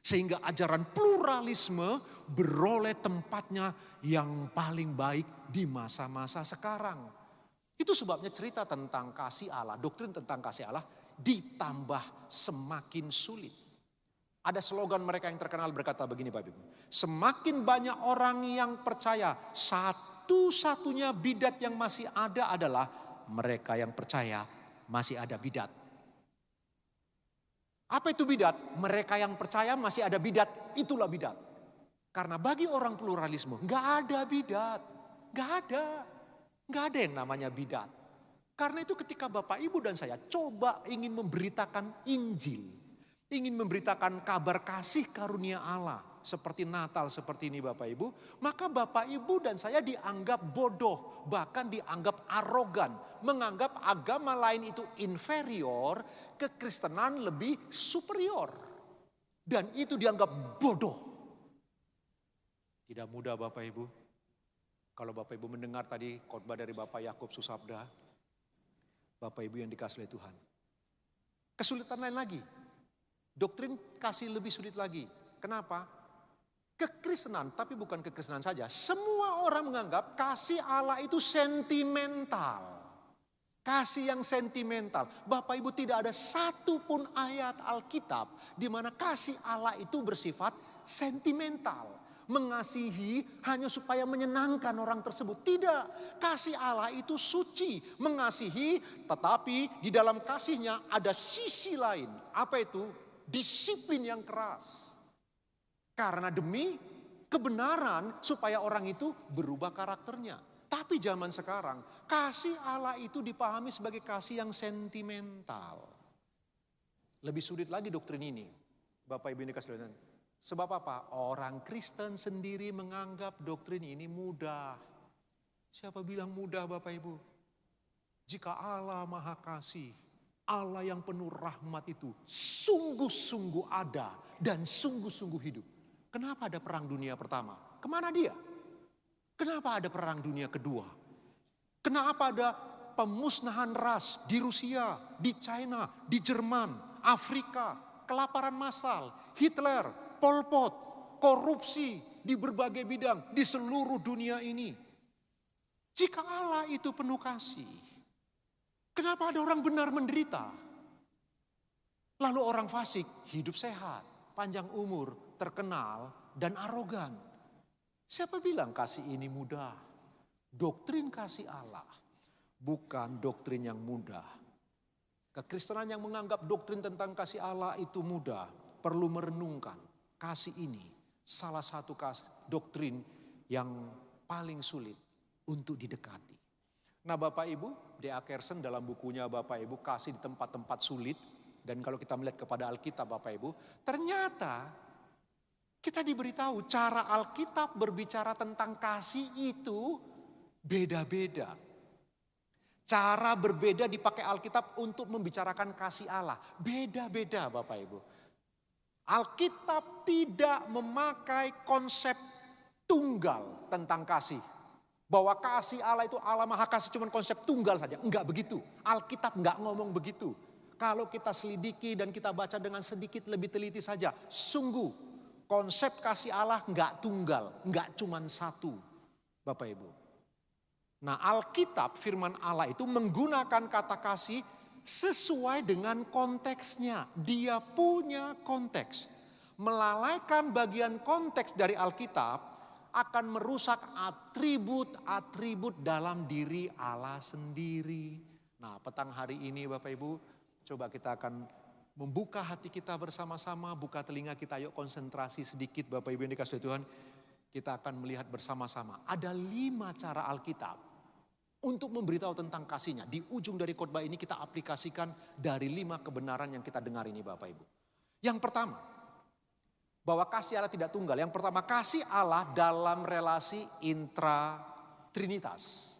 Sehingga ajaran pluralisme beroleh tempatnya yang paling baik di masa-masa sekarang. Itu sebabnya cerita tentang kasih Allah, doktrin tentang kasih Allah ditambah semakin sulit. Ada slogan mereka yang terkenal berkata begini Bapak Ibu. Semakin banyak orang yang percaya, satu-satunya bidat yang masih ada adalah mereka yang percaya masih ada bidat. Apa itu bidat? Mereka yang percaya masih ada bidat, itulah bidat. Karena bagi orang pluralisme nggak ada bidat, nggak ada. Nggak ada yang namanya bidat. Karena itu ketika Bapak Ibu dan saya coba ingin memberitakan Injil. Ingin memberitakan kabar kasih karunia Allah. Seperti Natal seperti ini Bapak Ibu. Maka Bapak Ibu dan saya dianggap bodoh. Bahkan dianggap arogan. Menganggap agama lain itu inferior. Kekristenan lebih superior. Dan itu dianggap bodoh. Tidak mudah Bapak Ibu. Kalau Bapak Ibu mendengar tadi khotbah dari Bapak Yakub Susabda, Bapak Ibu yang dikasihi oleh Tuhan. Kesulitan lain lagi. Doktrin kasih lebih sulit lagi. Kenapa? Kekristenan, tapi bukan kekristenan saja. Semua orang menganggap kasih Allah itu sentimental. Kasih yang sentimental. Bapak Ibu tidak ada satupun ayat Alkitab di mana kasih Allah itu bersifat sentimental. Mengasihi hanya supaya menyenangkan orang tersebut. Tidak, kasih Allah itu suci. Mengasihi tetapi di dalam kasihnya ada sisi lain. Apa itu? Disiplin yang keras. Karena demi kebenaran supaya orang itu berubah karakternya. Tapi zaman sekarang kasih Allah itu dipahami sebagai kasih yang sentimental. Lebih sulit lagi doktrin ini. Bapak Ibu yang dikasihi Tuhan. Sebab apa? Orang Kristen sendiri menganggap doktrin ini mudah. Siapa bilang mudah Bapak Ibu? Jika Allah Maha Kasih, Allah yang penuh rahmat itu sungguh-sungguh ada dan sungguh-sungguh hidup. Kenapa ada perang dunia pertama? Kemana dia? Kenapa ada perang dunia kedua? Kenapa ada pemusnahan ras di Rusia, di China, di Jerman, Afrika, kelaparan massal, Hitler, Pol Pot, korupsi di berbagai bidang di seluruh dunia ini. Jika Allah itu penuh kasih, kenapa ada orang benar menderita? Lalu orang fasik hidup sehat, panjang umur, terkenal, dan arogan. Siapa bilang kasih ini mudah? Doktrin kasih Allah bukan doktrin yang mudah. Kekristenan yang menganggap doktrin tentang kasih Allah itu mudah, perlu merenungkan kasih ini salah satu doktrin yang paling sulit untuk didekati. Nah Bapak Ibu, D.A. Carson dalam bukunya Bapak Ibu, Kasih di Tempat-Tempat Sulit, dan kalau kita melihat kepada Alkitab Bapak Ibu, ternyata kita diberitahu cara Alkitab berbicara tentang kasih itu beda-beda. Cara berbeda dipakai Alkitab untuk membicarakan kasih Allah. Beda-beda Bapak Ibu. Alkitab tidak memakai konsep tunggal tentang kasih. Bahwa kasih Allah itu Allah Maha Kasih cuma konsep tunggal saja. Enggak begitu. Alkitab enggak ngomong begitu. Kalau kita selidiki dan kita baca dengan sedikit lebih teliti saja. Sungguh konsep kasih Allah enggak tunggal. Enggak cuma satu Bapak Ibu. Nah Alkitab firman Allah itu menggunakan kata kasih sesuai dengan konteksnya. Dia punya konteks. Melalaikan bagian konteks dari Alkitab akan merusak atribut-atribut dalam diri Allah sendiri. Nah petang hari ini Bapak Ibu, coba kita akan membuka hati kita bersama-sama, buka telinga kita, yuk konsentrasi sedikit Bapak Ibu yang dikasihi Tuhan. Kita akan melihat bersama-sama. Ada 5 cara Alkitab untuk memberitahu tentang kasihnya. Di ujung dari khotbah ini kita aplikasikan dari 5 kebenaran yang kita dengar ini Bapak Ibu. Yang pertama, bahwa kasih Allah tidak tunggal. Yang pertama, kasih Allah dalam relasi intra-trinitas.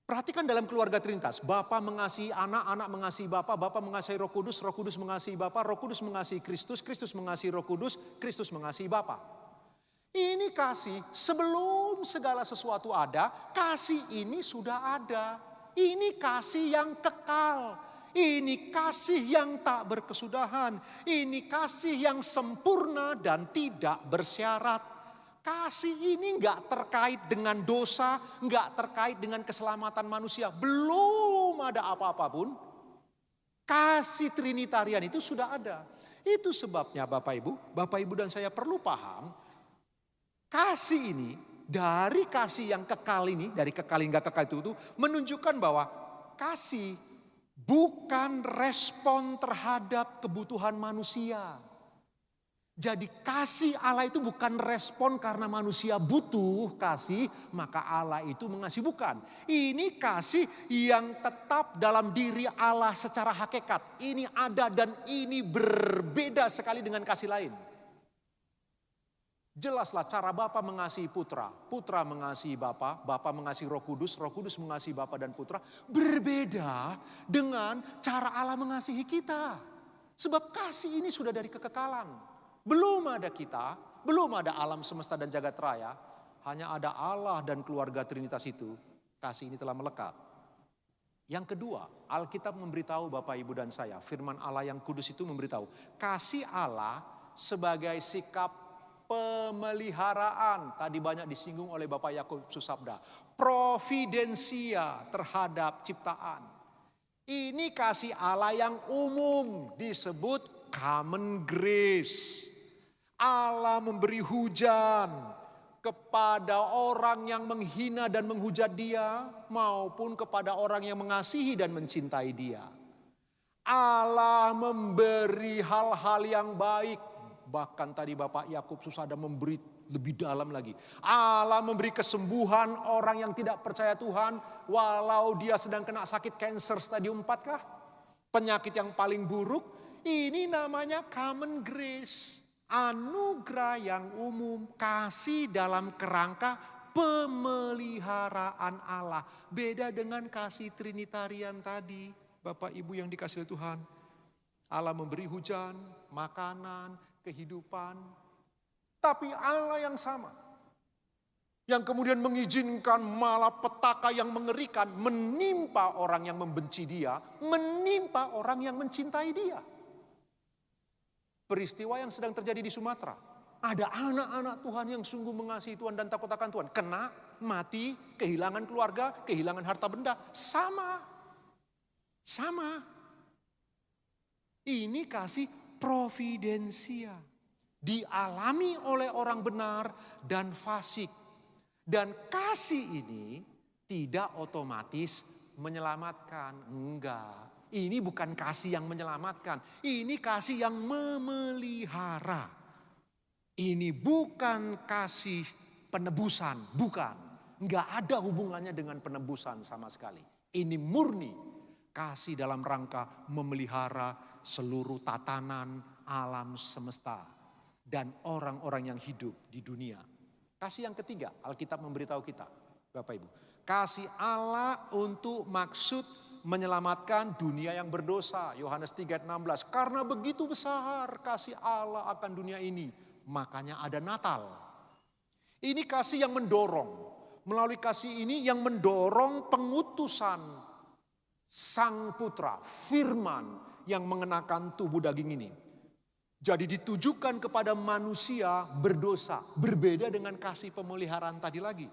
Perhatikan dalam keluarga Trinitas, Bapa mengasihi anak, anak mengasihi Bapa, Bapa mengasihi Roh Kudus mengasihi Bapa, Roh Kudus mengasihi Kristus, Kristus mengasihi Roh Kudus, Kristus mengasihi Bapa. Ini kasih sebelum segala sesuatu ada, kasih ini sudah ada. Ini kasih yang kekal. Ini kasih yang tak berkesudahan. Ini kasih yang sempurna dan tidak bersyarat. Kasih ini enggak terkait dengan dosa, enggak terkait dengan keselamatan manusia. Belum ada apa-apa pun. Kasih Trinitarian itu sudah ada. Itu sebabnya Bapak Ibu dan saya perlu paham. Kasih ini, dari kasih yang kekal ini, dari kekal hingga kekal itu menunjukkan bahwa kasih bukan respon terhadap kebutuhan manusia. Jadi kasih Allah itu bukan respon karena manusia butuh kasih, maka Allah itu mengasihi, bukan. Ini kasih yang tetap dalam diri Allah secara hakikat. Ini ada dan ini berbeda sekali dengan kasih lain. Jelaslah cara Bapa mengasihi Putra, Putra mengasihi Bapa, Bapa mengasihi Roh Kudus mengasihi Bapa dan Putra. Berbeda dengan cara Allah mengasihi kita. Sebab kasih ini sudah dari kekekalan. Belum ada kita, belum ada alam semesta dan jagat raya. Hanya ada Allah dan keluarga Trinitas itu. Kasih ini telah melekat. Yang kedua, Alkitab memberitahu Bapak Ibu dan saya, firman Allah yang kudus itu memberitahu. Kasih Allah sebagai sikap pemeliharaan, tadi banyak disinggung oleh Bapak Yakub Susabda. Providensia terhadap ciptaan. Ini kasih Allah yang umum disebut common grace. Allah memberi hujan kepada orang yang menghina dan menghujat dia, maupun kepada orang yang mengasihi dan mencintai dia. Allah memberi hal-hal yang baik. Bahkan tadi Bapak Yakub Susada memberi lebih dalam lagi. Allah memberi kesembuhan orang yang tidak percaya Tuhan. Walau dia sedang kena sakit kanker stadium 4 kah? Penyakit yang paling buruk. Ini namanya common grace. Anugerah yang umum. Kasih dalam kerangka pemeliharaan Allah. Beda dengan kasih Trinitarian tadi. Bapak Ibu yang dikasihi Tuhan. Allah memberi hujan, makanan, kehidupan. Tapi Allah yang sama. Yang kemudian mengizinkan malapetaka yang mengerikan menimpa orang yang membenci dia, menimpa orang yang mencintai dia. Peristiwa yang sedang terjadi di Sumatera. Ada anak-anak Tuhan yang sungguh mengasihi Tuhan dan takut akan Tuhan. Kena, mati, kehilangan keluarga, kehilangan harta benda. Sama. Ini kasih providensia. Dialami oleh orang benar dan fasik. Dan kasih ini tidak otomatis menyelamatkan. Enggak, ini bukan kasih yang menyelamatkan, ini kasih yang memelihara. Ini bukan kasih penebusan, bukan. Enggak ada hubungannya dengan penebusan sama sekali. Ini murni kasih dalam rangka memelihara seluruh tatanan alam semesta dan orang-orang yang hidup di dunia. Kasih yang ketiga, Alkitab memberitahu kita, Bapak Ibu. Kasih Allah untuk maksud menyelamatkan dunia yang berdosa. Yohanes 3:16. Karena begitu besar kasih Allah akan dunia ini, makanya ada Natal. Ini kasih yang mendorong. Melalui kasih ini yang mendorong pengutusan Sang Putra, Firman yang mengenakan tubuh daging ini. Jadi ditujukan kepada manusia berdosa. Berbeda dengan kasih pemeliharaan tadi lagi.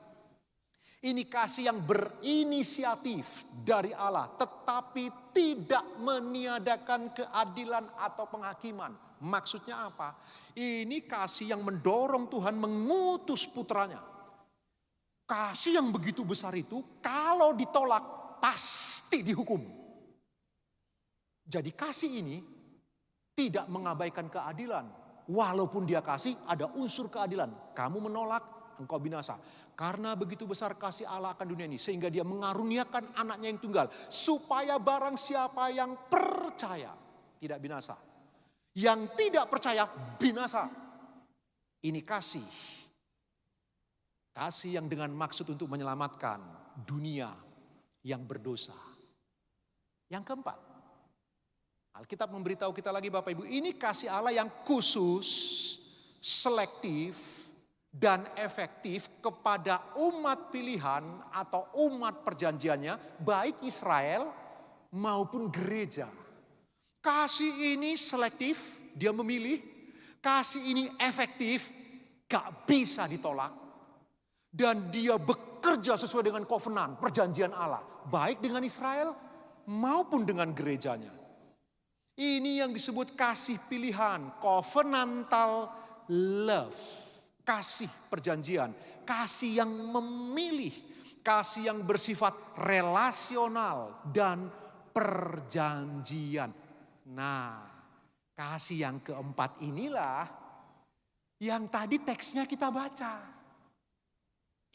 Ini kasih yang berinisiatif dari Allah. Tetapi tidak meniadakan keadilan atau penghakiman. Maksudnya apa? Ini kasih yang mendorong Tuhan mengutus putranya. Kasih yang begitu besar itu kalau ditolak pasti dihukum. Jadi kasih ini tidak mengabaikan keadilan. Walaupun dia kasih ada unsur keadilan. Kamu menolak, engkau binasa. Karena begitu besar kasih Allah akan dunia ini. Sehingga dia mengaruniakan anaknya yang tunggal. Supaya barang siapa yang percaya tidak binasa. Yang tidak percaya binasa. Ini kasih. Kasih yang dengan maksud untuk menyelamatkan dunia yang berdosa. Yang keempat, Alkitab memberitahu kita lagi Bapak Ibu, ini kasih Allah yang khusus, selektif, dan efektif kepada umat pilihan atau umat perjanjiannya, baik Israel maupun gereja. Kasih ini selektif, dia memilih. Kasih ini efektif, gak bisa ditolak. Dan dia bekerja sesuai dengan covenant, perjanjian Allah. Baik dengan Israel maupun dengan gerejanya. Ini yang disebut kasih pilihan, covenantal love. Kasih perjanjian, kasih yang memilih, kasih yang bersifat relasional dan perjanjian. Nah, kasih yang keempat inilah yang tadi teksnya kita baca.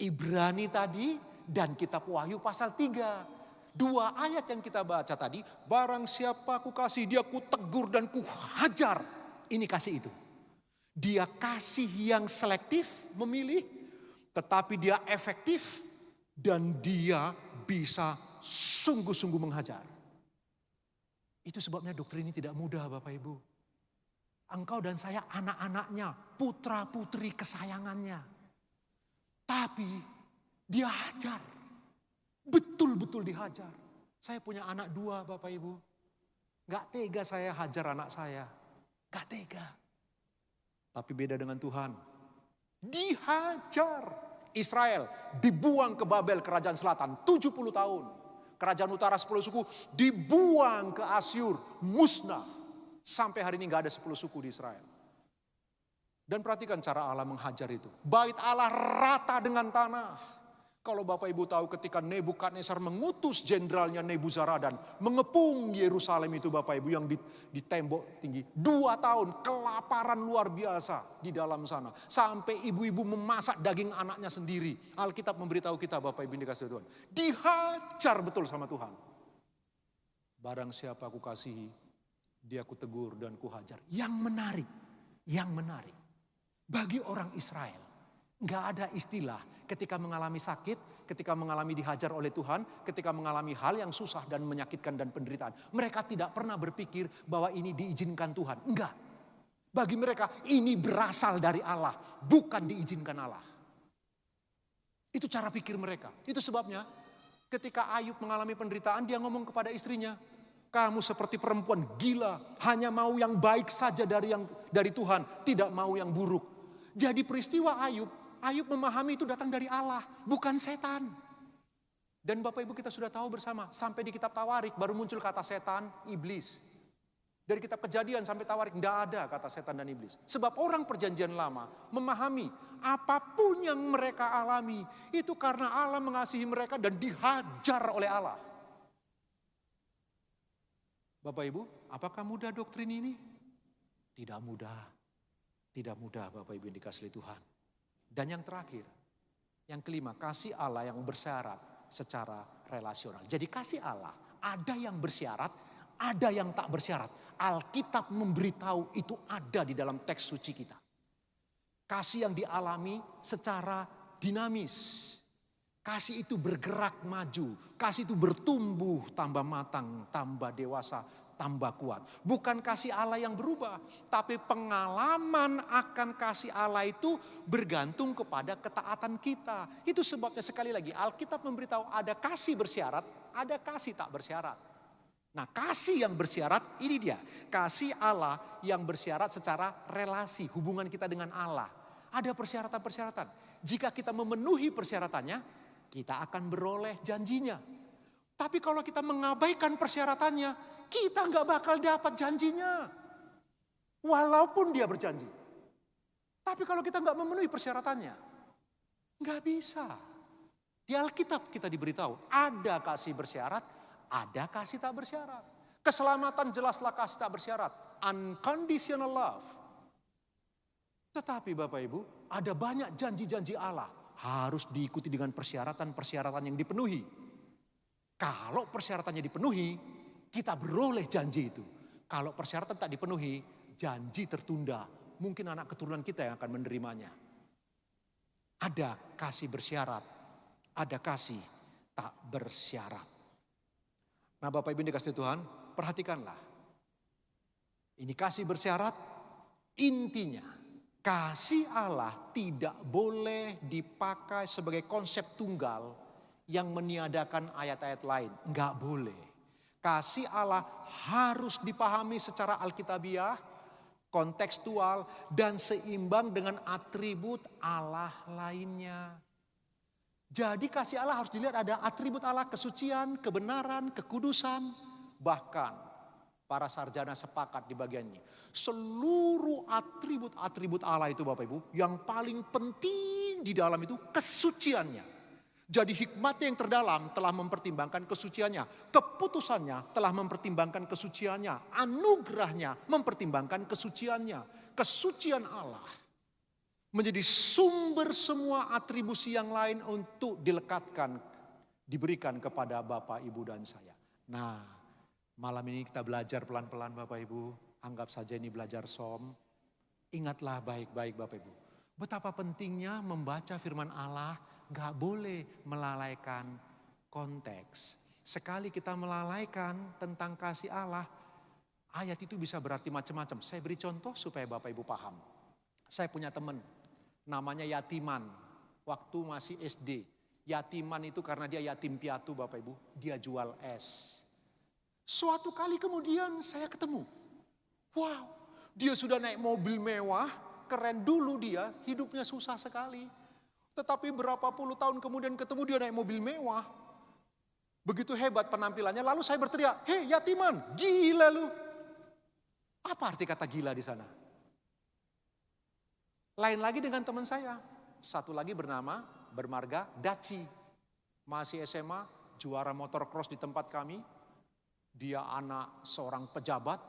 Ibrani tadi dan kitab Wahyu pasal 3. 2 ayat yang kita baca tadi. Barang siapa ku kasih dia ku tegur dan ku hajar. Ini kasih itu. Dia kasih yang selektif memilih. Tetapi dia efektif. Dan dia bisa sungguh-sungguh menghajar. Itu sebabnya doktrin ini tidak mudah Bapak Ibu. Engkau dan saya anak-anaknya, putra putri kesayangannya. Tapi dia hajar. Betul-betul dihajar. Saya punya anak 2 Bapak Ibu. Gak tega saya hajar anak saya. Gak tega. Tapi beda dengan Tuhan. Dihajar. Israel dibuang ke Babel kerajaan selatan 70 tahun. Kerajaan utara 10 suku dibuang ke Asyur. Musnah. Sampai hari ini gak ada 10 suku di Israel. Dan perhatikan cara Allah menghajar itu. Bait Allah rata dengan tanah. Kalau Bapak Ibu tahu ketika Nebukadnezar mengutus jenderalnya Nebuzaradan. Mengepung Yerusalem itu Bapak Ibu yang di tembok tinggi. 2 tahun kelaparan luar biasa di dalam sana. Sampai ibu-ibu memasak daging anaknya sendiri. Alkitab memberitahu kita Bapak Ibu dikasih Tuhan. Dihajar betul sama Tuhan. Barang siapa aku kasihi, dia ku tegur dan ku hajar. Yang menarik. Bagi orang Israel, gak ada istilah ketika mengalami sakit, ketika mengalami dihajar oleh Tuhan, ketika mengalami hal yang susah dan menyakitkan dan penderitaan. Mereka tidak pernah berpikir bahwa ini diizinkan Tuhan. Enggak. Bagi mereka ini berasal dari Allah, bukan diizinkan Allah. Itu cara pikir mereka. Itu sebabnya ketika Ayub mengalami penderitaan, dia ngomong kepada istrinya, kamu seperti perempuan gila, hanya mau yang baik saja dari Tuhan, tidak mau yang buruk. Jadi peristiwa Ayub memahami itu datang dari Allah, bukan setan. Dan Bapak Ibu kita sudah tahu bersama, sampai di kitab Tawarik baru muncul kata setan, iblis. Dari kitab Kejadian sampai Tawarik, tidak ada kata setan dan iblis. Sebab orang perjanjian lama memahami apapun yang mereka alami, itu karena Allah mengasihi mereka dan dihajar oleh Allah. Bapak Ibu, apakah mudah doktrin ini? Tidak mudah. Tidak mudah Bapak Ibu yang dikasihi Tuhan. Dan yang terakhir, yang kelima, kasih Allah yang bersyarat secara relasional. Jadi kasih Allah ada yang bersyarat, ada yang tak bersyarat. Alkitab memberitahu itu ada di dalam teks suci kita. Kasih yang dialami secara dinamis. Kasih itu bergerak maju. Kasih itu bertumbuh, tambah matang, tambah dewasa, tambah kuat. Bukan kasih Allah yang berubah. Tapi pengalaman akan kasih Allah itu bergantung kepada ketaatan kita. Itu sebabnya sekali lagi Alkitab memberitahu ada kasih bersyarat, ada kasih tak bersyarat. Nah, kasih yang bersyarat ini dia. Kasih Allah yang bersyarat secara relasi, hubungan kita dengan Allah. Ada persyaratan-persyaratan. Jika kita memenuhi persyaratannya, kita akan beroleh janjinya. Tapi kalau kita mengabaikan persyaratannya, kita nggak bakal dapat janjinya. Walaupun dia berjanji. Tapi kalau kita nggak memenuhi persyaratannya, nggak bisa. Di Alkitab kita diberitahu, ada kasih bersyarat, ada kasih tak bersyarat. Keselamatan jelaslah kasih tak bersyarat. Unconditional love. Tetapi Bapak Ibu, ada banyak janji-janji Allah. Harus diikuti dengan persyaratan-persyaratan yang dipenuhi. Kalau persyaratannya dipenuhi, kita beroleh janji itu. Kalau persyaratan tak dipenuhi, janji tertunda. Mungkin anak keturunan kita yang akan menerimanya. Ada kasih bersyarat, ada kasih tak bersyarat. Nah Bapak Ibu yang dikasihi Tuhan, perhatikanlah. Ini kasih bersyarat, intinya kasih Allah tidak boleh dipakai sebagai konsep tunggal yang meniadakan ayat-ayat lain. Enggak boleh. Kasih Allah harus dipahami secara alkitabiah, kontekstual, dan seimbang dengan atribut Allah lainnya. Jadi kasih Allah harus dilihat ada atribut Allah, kesucian, kebenaran, kekudusan. Bahkan para sarjana sepakat di bagian ini. Seluruh atribut-atribut Allah itu Bapak Ibu, yang paling penting di dalam itu kesuciannya. Jadi hikmatnya yang terdalam telah mempertimbangkan kesuciannya. Keputusannya telah mempertimbangkan kesuciannya. Anugerahnya mempertimbangkan kesuciannya. Kesucian Allah menjadi sumber semua atribusi yang lain untuk dilekatkan, diberikan kepada Bapak, Ibu, dan saya. Nah, malam ini kita belajar pelan-pelan Bapak Ibu. Anggap saja ini belajar som. Ingatlah baik-baik Bapak Ibu. Betapa pentingnya membaca firman Allah, gak boleh melalaikan konteks. Sekali kita melalaikan tentang kasih Allah, ayat itu bisa berarti macam-macam. Saya beri contoh supaya Bapak Ibu paham. Saya punya teman. Namanya Yatiman, waktu masih SD. Yatiman itu karena dia yatim piatu Bapak Ibu, dia jual es. Suatu kali kemudian saya ketemu. Wow, dia sudah naik mobil mewah, keren dulu dia, hidupnya susah sekali. Tetapi berapa puluh tahun kemudian ketemu dia naik mobil mewah. Begitu hebat penampilannya, lalu saya berteriak, "Hei Yatiman, gila lu." Apa arti kata gila di sana? Lain lagi dengan teman saya. Satu lagi bermarga Daci. Masih SMA, juara motocross di tempat kami. Dia anak seorang pejabat.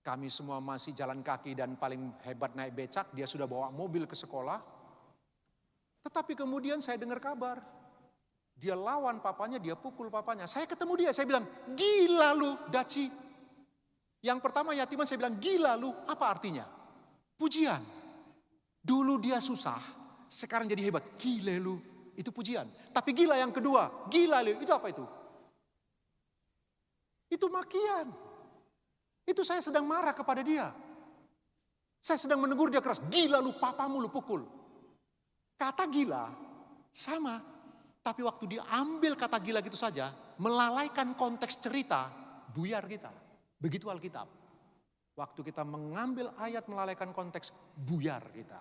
Kami semua masih jalan kaki dan paling hebat naik becak. Dia sudah bawa mobil ke sekolah. Tetapi kemudian saya dengar kabar. Dia lawan papanya, dia pukul papanya. Saya ketemu dia, saya bilang, "Gila lu Daci." Yang pertama Yatiman saya bilang, "Gila lu." Apa artinya? Pujian. Dulu dia susah, sekarang jadi hebat. Gila lu, itu pujian. Tapi gila yang kedua, gila lu, itu apa itu? Itu makian. Itu saya sedang marah kepada dia. Saya sedang menegur dia keras, "Gila lu, papamu lu pukul." Kata gila sama, tapi waktu dia ambil kata gila gitu saja, melalaikan konteks cerita, buyar kita. Begitu Alkitab. Waktu kita mengambil ayat melalaikan konteks, buyar kita.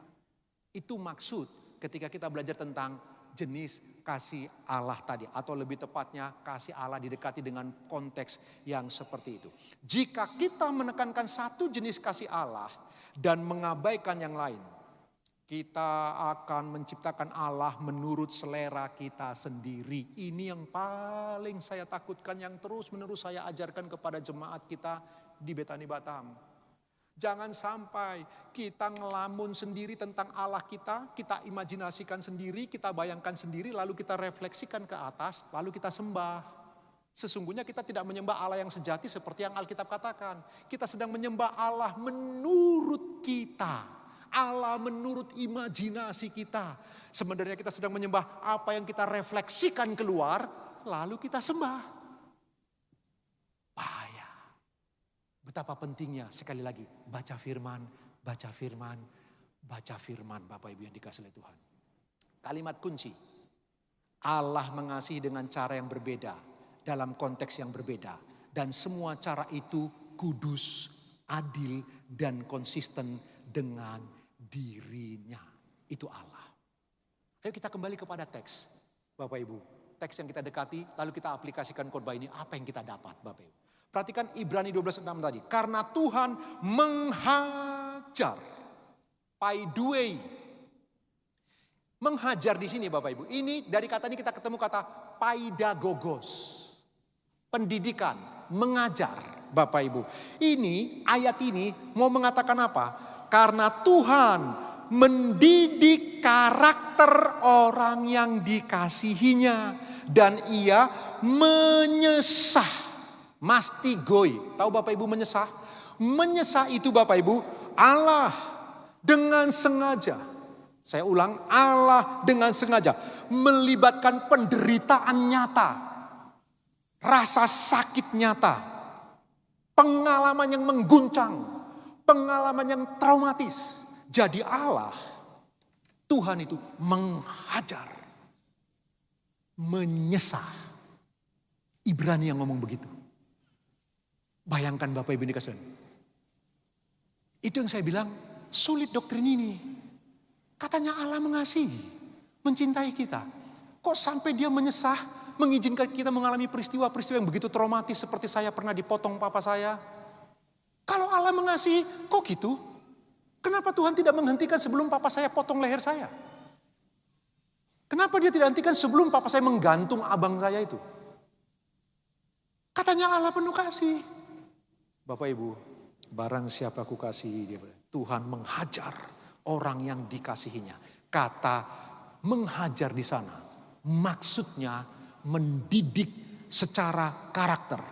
Itu maksud ketika kita belajar tentang jenis kasih Allah tadi. Atau lebih tepatnya kasih Allah didekati dengan konteks yang seperti itu. Jika kita menekankan satu jenis kasih Allah dan mengabaikan yang lain, kita akan menciptakan Allah menurut selera kita sendiri. Ini yang paling saya takutkan, yang terus-menerus saya ajarkan kepada jemaat kita di Betani Batam. Jangan sampai kita ngelamun sendiri tentang Allah kita imajinasikan sendiri, kita bayangkan sendiri, lalu kita refleksikan ke atas, lalu kita sembah. Sesungguhnya kita tidak menyembah Allah yang sejati seperti yang Alkitab katakan. Kita sedang menyembah Allah menurut kita. Allah menurut imajinasi kita. Sebenarnya kita sedang menyembah apa yang kita refleksikan keluar, lalu kita sembah. Bahaya. Betapa pentingnya sekali lagi baca firman, baca firman, baca firman Bapak Ibu yang dikasihi oleh Tuhan. Kalimat kunci. Allah mengasihi dengan cara yang berbeda, dalam konteks yang berbeda. Dan semua cara itu kudus, adil, dan konsisten dengan dirinya. Itu Allah. Ayo kita kembali kepada teks Bapak Ibu. Teks yang kita dekati lalu kita aplikasikan khotbah ini, apa yang kita dapat Bapak Ibu. Perhatikan Ibrani 12:6 tadi. Karena Tuhan menghajar. Paiduei. Menghajar di sini Bapak Ibu. Ini dari kata ini kita ketemu kata paidagogos. Pendidikan, mengajar Bapak Ibu. Ini ayat ini mau mengatakan apa? Karena Tuhan mendidik karakter orang yang dikasihinya. Dan ia menyesah. Mastigoi. Tahu Bapak Ibu menyesah? Menyesah itu Bapak Ibu, Allah dengan sengaja. Saya ulang, Allah dengan sengaja melibatkan penderitaan nyata. Rasa sakit nyata. Pengalaman yang mengguncang. Pengalaman yang traumatis. Jadi Allah, Tuhan itu menghajar. Menyesah. Ibrani yang ngomong begitu. Bayangkan Bapak Ibu dikasihi. Itu yang saya bilang, sulit doktrin ini. Katanya Allah mengasihi, mencintai kita. Kok sampai dia menyesah, mengizinkan kita mengalami peristiwa-peristiwa yang begitu traumatis seperti saya pernah dipotong papa saya. Kalau Allah mengasihi, kok gitu? Kenapa Tuhan tidak menghentikan sebelum papa saya potong leher saya? Kenapa dia tidak hentikan sebelum papa saya menggantung abang saya itu? Katanya Allah penuh kasih. Bapak Ibu, barang siapa aku kasihi, Tuhan menghajar orang yang dikasihinya. Kata menghajar di sana, maksudnya mendidik secara karakter.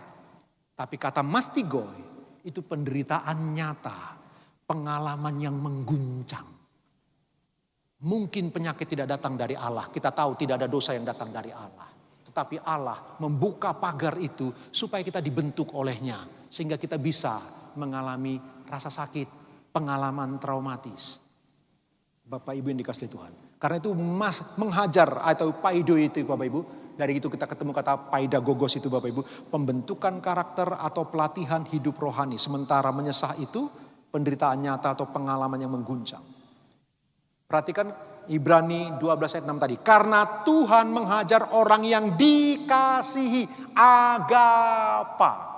Tapi kata mastigoi, itu penderitaan nyata, pengalaman yang mengguncang. Mungkin penyakit tidak datang dari Allah, kita tahu tidak ada dosa yang datang dari Allah. Tetapi Allah membuka pagar itu supaya kita dibentuk olehnya. Sehingga kita bisa mengalami rasa sakit, pengalaman traumatis. Bapak Ibu yang dikasihi Tuhan. Karena itu menghajar atau paido itu Bapak Ibu. Dari itu kita ketemu kata paidagogos itu Bapak Ibu. Pembentukan karakter atau pelatihan hidup rohani. Sementara menyesah itu penderitaan nyata atau pengalaman yang mengguncang. Perhatikan Ibrani 12 ayat 6 tadi. Karena Tuhan menghajar orang yang dikasihi. Agapa.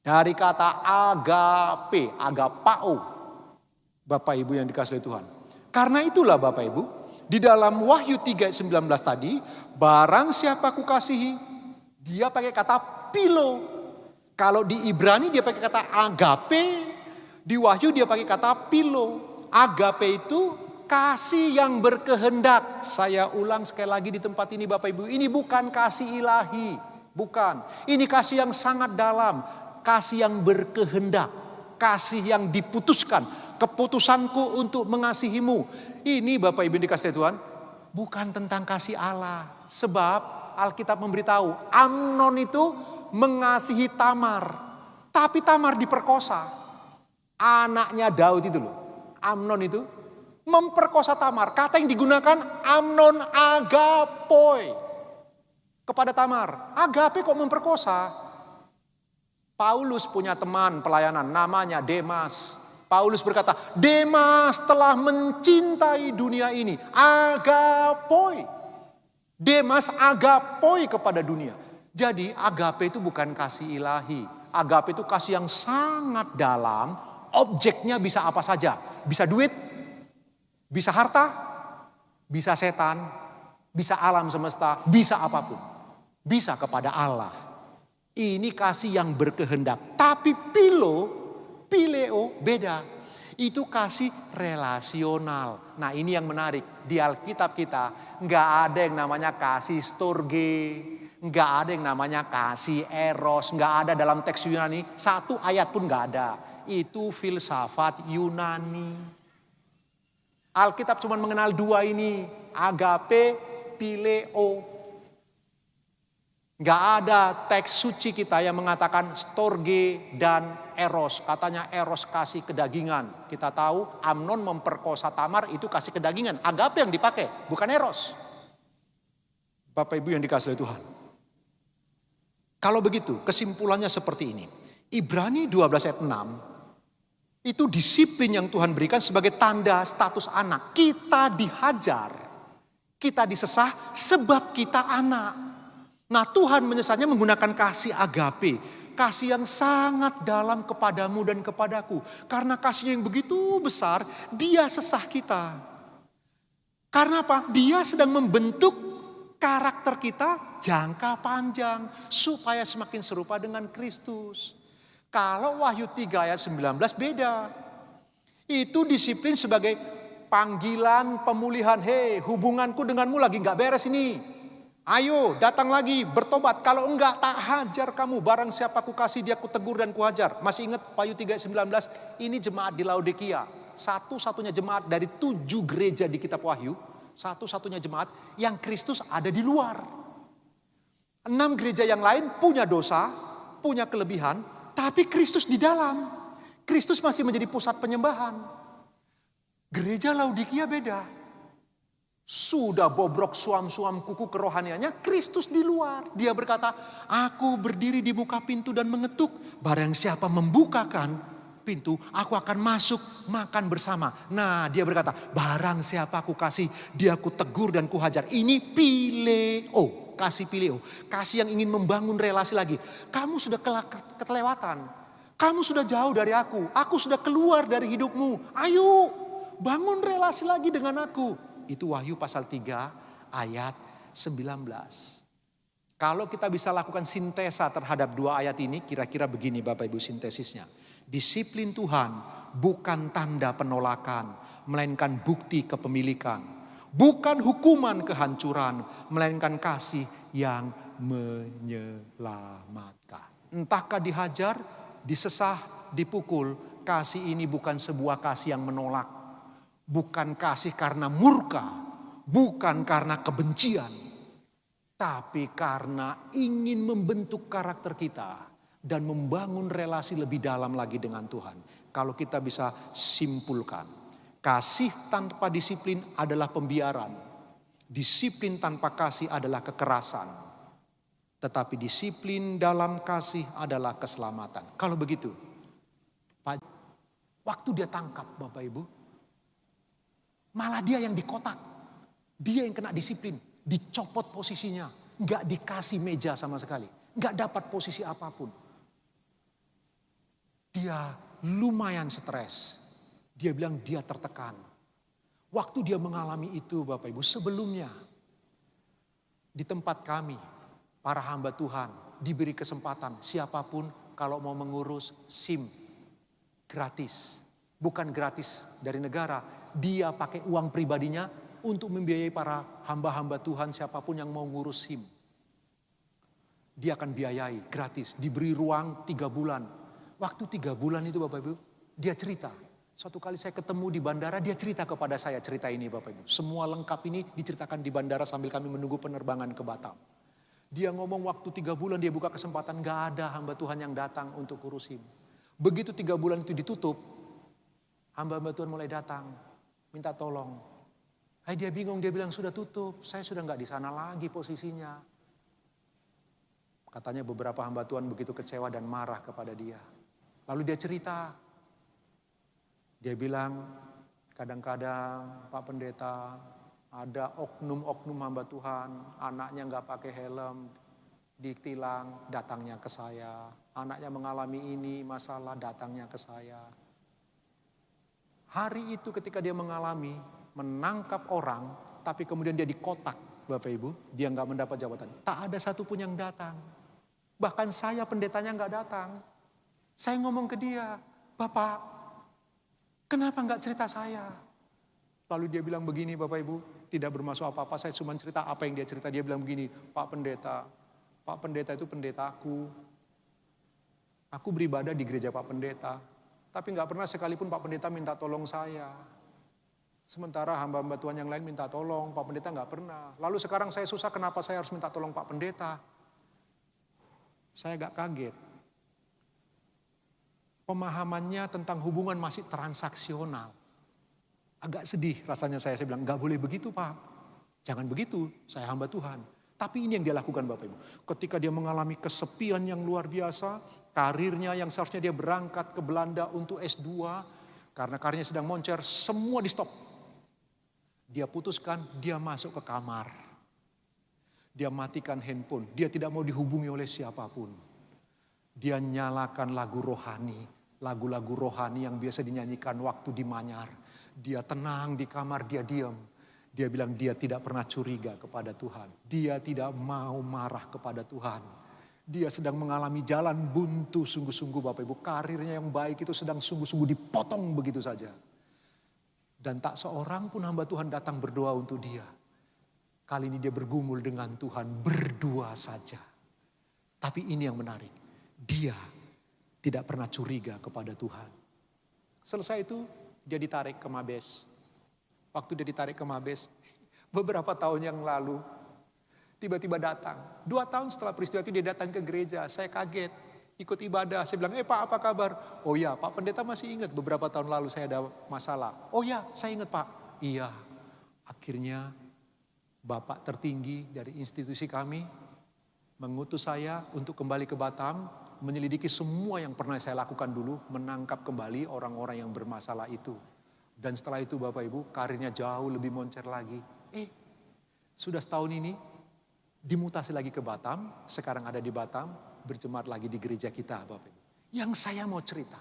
Dari kata agape, agapao. Bapak Ibu yang dikasihi Tuhan. Karena itulah Bapak Ibu. Di dalam Wahyu 3:19 tadi, barang siapa ku kasihi, dia pakai kata pilo. Kalau di Ibrani dia pakai kata agape, di Wahyu dia pakai kata pilo. Agape itu kasih yang berkehendak. Saya ulang sekali lagi di tempat ini Bapak Ibu, ini bukan kasih ilahi, bukan. Ini kasih yang sangat dalam, kasih yang berkehendak, kasih yang diputuskan. Keputusanku untuk mengasihimu. Ini Bapak Ibu dikasihi Tuhan, bukan tentang kasih Allah. Sebab Alkitab memberitahu Amnon itu mengasihi Tamar. Tapi Tamar diperkosa. Anaknya Daud itu loh. Amnon itu memperkosa Tamar. Kata yang digunakan Amnon agapoi. Kepada Tamar. Agape kok memperkosa? Paulus punya teman pelayanan namanya Demas. Paulus berkata, Demas telah mencintai dunia ini. Agapoi. Demas agapoi kepada dunia. Jadi agape itu bukan kasih ilahi. Agape itu kasih yang sangat dalam. Objeknya bisa apa saja. Bisa duit, bisa harta, bisa setan, bisa alam semesta, bisa apapun. Bisa kepada Allah. Ini kasih yang berkehendak. Tapi pileo beda. Itu kasih relasional. Nah ini yang menarik. Di Alkitab kita nggak ada yang namanya kasih storge. Nggak ada yang namanya kasih eros. Nggak ada dalam teks Yunani. Satu ayat pun nggak ada. Itu filsafat Yunani. Alkitab cuma mengenal dua ini. Agape, pileo. Nggak ada teks suci kita yang mengatakan storge dan eros. Katanya eros kasih kedagingan. Kita tahu Amnon memperkosa Tamar itu kasih kedagingan. Agape yang dipakai, bukan eros. Bapak Ibu yang dikasihi Tuhan. Kalau begitu kesimpulannya seperti ini. Ibrani 12 ayat 6. Itu disiplin yang Tuhan berikan sebagai tanda status anak. Kita dihajar, kita disesah sebab kita anak. Nah Tuhan menyesatnya menggunakan kasih agape. Kasih yang sangat dalam kepadamu dan kepadaku. Karena kasih yang begitu besar, dia sesah kita. Karena apa? Dia sedang membentuk karakter kita jangka panjang. Supaya semakin serupa dengan Kristus. Kalau Wahyu 3 ayat 19 beda. Itu disiplin sebagai panggilan pemulihan. Hei, hubunganku denganmu lagi gak beres ini. Ayo datang lagi bertobat. Kalau enggak tak hajar kamu. Barang siapa ku kasih dia ku tegur dan ku hajar. Masih ingat Wahyu 3 ayat 19? Ini jemaat di Laodikia. Satu-satunya jemaat dari 7 gereja di kitab Wahyu. Satu-satunya jemaat yang Kristus ada di luar. 6 gereja yang lain punya dosa, punya kelebihan. Tapi Kristus di dalam. Kristus masih menjadi pusat penyembahan. Gereja Laodikia beda. Sudah bobrok suam-suam kuku kerohaniannya, Kristus di luar. Dia berkata, aku berdiri di muka pintu dan mengetuk. Barang siapa membukakan pintu, aku akan masuk makan bersama. Nah dia berkata, barang siapa aku kasih, dia aku tegur dan ku hajar. Ini pileo, kasih pileo. Kasih yang ingin membangun relasi lagi. Kamu sudah kelewatan. Kamu sudah jauh dari aku sudah keluar dari hidupmu. Ayo bangun relasi lagi dengan aku. Itu Wahyu pasal 3 ayat 19. Kalau kita bisa lakukan sintesa terhadap dua ayat ini, kira-kira begini Bapak Ibu sintesisnya. Disiplin Tuhan bukan tanda penolakan, melainkan bukti kepemilikan. Bukan hukuman kehancuran, melainkan kasih yang menyelamatkan. Entahkah dihajar, disesah, dipukul, kasih ini bukan sebuah kasih yang menolak. Bukan kasih karena murka, bukan karena kebencian, tapi karena ingin membentuk karakter kita dan membangun relasi lebih dalam lagi dengan Tuhan. Kalau kita bisa simpulkan, kasih tanpa disiplin adalah pembiaran, disiplin tanpa kasih adalah kekerasan, tetapi disiplin dalam kasih adalah keselamatan. Kalau begitu, waktu dia tangkap Bapak Ibu, malah dia yang dikotak. Dia yang kena disiplin. Dicopot posisinya. Nggak dikasih meja sama sekali. Nggak dapat posisi apapun. Dia lumayan stres. Dia bilang dia tertekan. Waktu dia mengalami itu Bapak Ibu sebelumnya. Di tempat kami. Para hamba Tuhan. Diberi kesempatan. Siapapun kalau mau mengurus SIM. Gratis. Bukan gratis dari negara. Dia pakai uang pribadinya untuk membiayai para hamba-hamba Tuhan siapapun yang mau ngurus SIM. Dia akan biayai gratis, diberi ruang 3 bulan. Waktu 3 bulan itu Bapak Ibu, dia cerita. Suatu kali saya ketemu di bandara, dia cerita kepada saya cerita ini Bapak Ibu. Semua lengkap ini diceritakan di bandara sambil kami menunggu penerbangan ke Batam. Dia ngomong waktu 3 bulan dia buka kesempatan, gak ada hamba Tuhan yang datang untuk urus SIM. Begitu 3 bulan itu ditutup, hamba-hamba Tuhan mulai datang. Minta tolong. Dia bingung, dia bilang sudah tutup. Saya sudah nggak di sana lagi posisinya. Katanya beberapa hamba Tuhan begitu kecewa dan marah kepada dia. Lalu dia cerita. Dia bilang, kadang-kadang Pak Pendeta, Ada oknum-oknum hamba Tuhan, anaknya nggak pakai helm, ditilang, datangnya ke saya. Anaknya mengalami ini masalah, datangnya ke saya. Hari itu ketika dia mengalami, menangkap orang, tapi kemudian dia dikotak, Bapak Ibu, dia nggak mendapat jabatan. Tak ada satupun yang datang. Bahkan saya pendetanya nggak datang. Saya ngomong ke dia, Bapak, kenapa nggak cerita saya? Lalu dia bilang begini, Bapak Ibu, tidak bermaksud apa-apa, saya cuma cerita apa yang dia cerita. Dia bilang begini, Pak Pendeta itu pendetaku. Aku beribadah di gereja Pak Pendeta, tapi nggak pernah sekalipun Pak Pendeta minta tolong saya. Sementara hamba-hamba Tuhan yang lain minta tolong, Pak Pendeta nggak pernah. Lalu sekarang saya susah, kenapa saya harus minta tolong Pak Pendeta? Saya agak kaget. Pemahamannya tentang hubungan masih transaksional. Agak sedih rasanya saya bilang, nggak boleh begitu Pak. Jangan begitu, saya hamba Tuhan. Tapi ini yang dia lakukan Bapak Ibu. Ketika dia mengalami kesepian yang luar biasa, karirnya yang seharusnya dia berangkat ke Belanda untuk S2, karena karirnya sedang moncer, semua di stop. Dia putuskan, dia masuk ke kamar. Dia matikan handphone, dia tidak mau dihubungi oleh siapapun. Dia nyalakan lagu rohani, lagu-lagu rohani yang biasa dinyanyikan waktu di Manyar. Dia tenang di kamar, dia diam. Dia bilang dia tidak pernah curiga kepada Tuhan. Dia tidak mau marah kepada Tuhan. Dia sedang mengalami jalan buntu sungguh-sungguh Bapak Ibu. Karirnya yang baik itu sedang sungguh-sungguh dipotong begitu saja. Dan tak seorang pun hamba Tuhan datang berdoa untuk dia. Kali ini dia bergumul dengan Tuhan berdua saja. Tapi ini yang menarik. Dia tidak pernah curiga kepada Tuhan. Selesai itu dia ditarik ke Mabes. Waktu dia ditarik ke Mabes, beberapa tahun yang lalu, tiba-tiba datang. 2 tahun setelah peristiwa itu dia datang ke gereja. Saya kaget, ikut ibadah. Saya bilang, Pak apa kabar? Oh ya, Pak Pendeta masih ingat beberapa tahun lalu saya ada masalah. Oh ya, saya ingat Pak. Iya, akhirnya Bapak tertinggi dari institusi kami mengutus saya untuk kembali ke Batam, menyelidiki semua yang pernah saya lakukan dulu, menangkap kembali orang-orang yang bermasalah itu. Dan setelah itu Bapak Ibu, karirnya jauh lebih moncer lagi. Sudah setahun ini, dimutasi lagi ke Batam, sekarang ada di Batam, berjemaat lagi di gereja kita Bapak Ibu. Yang saya mau cerita,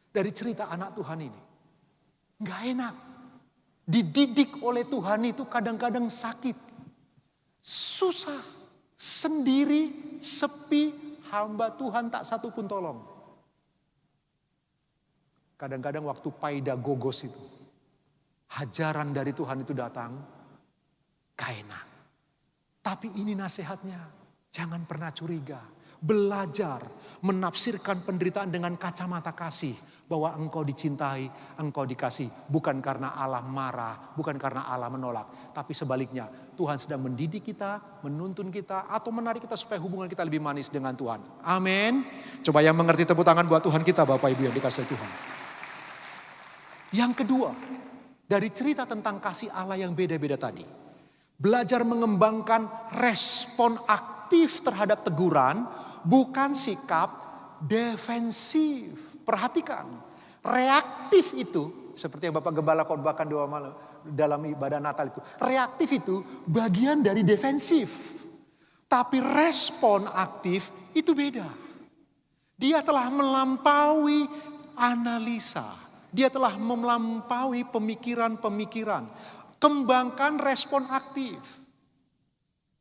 dari cerita anak Tuhan ini, gak enak. Dididik oleh Tuhan itu kadang-kadang sakit, susah, sendiri, sepi, hamba Tuhan tak satu pun tolong. Kadang-kadang waktu paidagogos itu, hajaran dari Tuhan itu datang, gak enak. Tapi ini nasihatnya, jangan pernah curiga. Belajar menafsirkan penderitaan dengan kacamata kasih. Bahwa engkau dicintai, engkau dikasih. Bukan karena Allah marah, bukan karena Allah menolak. Tapi sebaliknya, Tuhan sedang mendidik kita, menuntun kita, atau menarik kita supaya hubungan kita lebih manis dengan Tuhan. Amin. Coba yang mengerti tepuk tangan buat Tuhan kita Bapak Ibu yang dikasihi Tuhan. Yang kedua, dari cerita tentang kasih Allah yang beda-beda tadi. Belajar mengembangkan respon aktif terhadap teguran, bukan sikap defensif. Perhatikan, reaktif itu, seperti yang Bapak Gembala khotbahkan dalam ibadah Natal itu. Reaktif itu bagian dari defensif. Tapi respon aktif itu beda. Dia telah melampaui analisa. Dia telah melampaui pemikiran-pemikiran. Kembangkan respon aktif.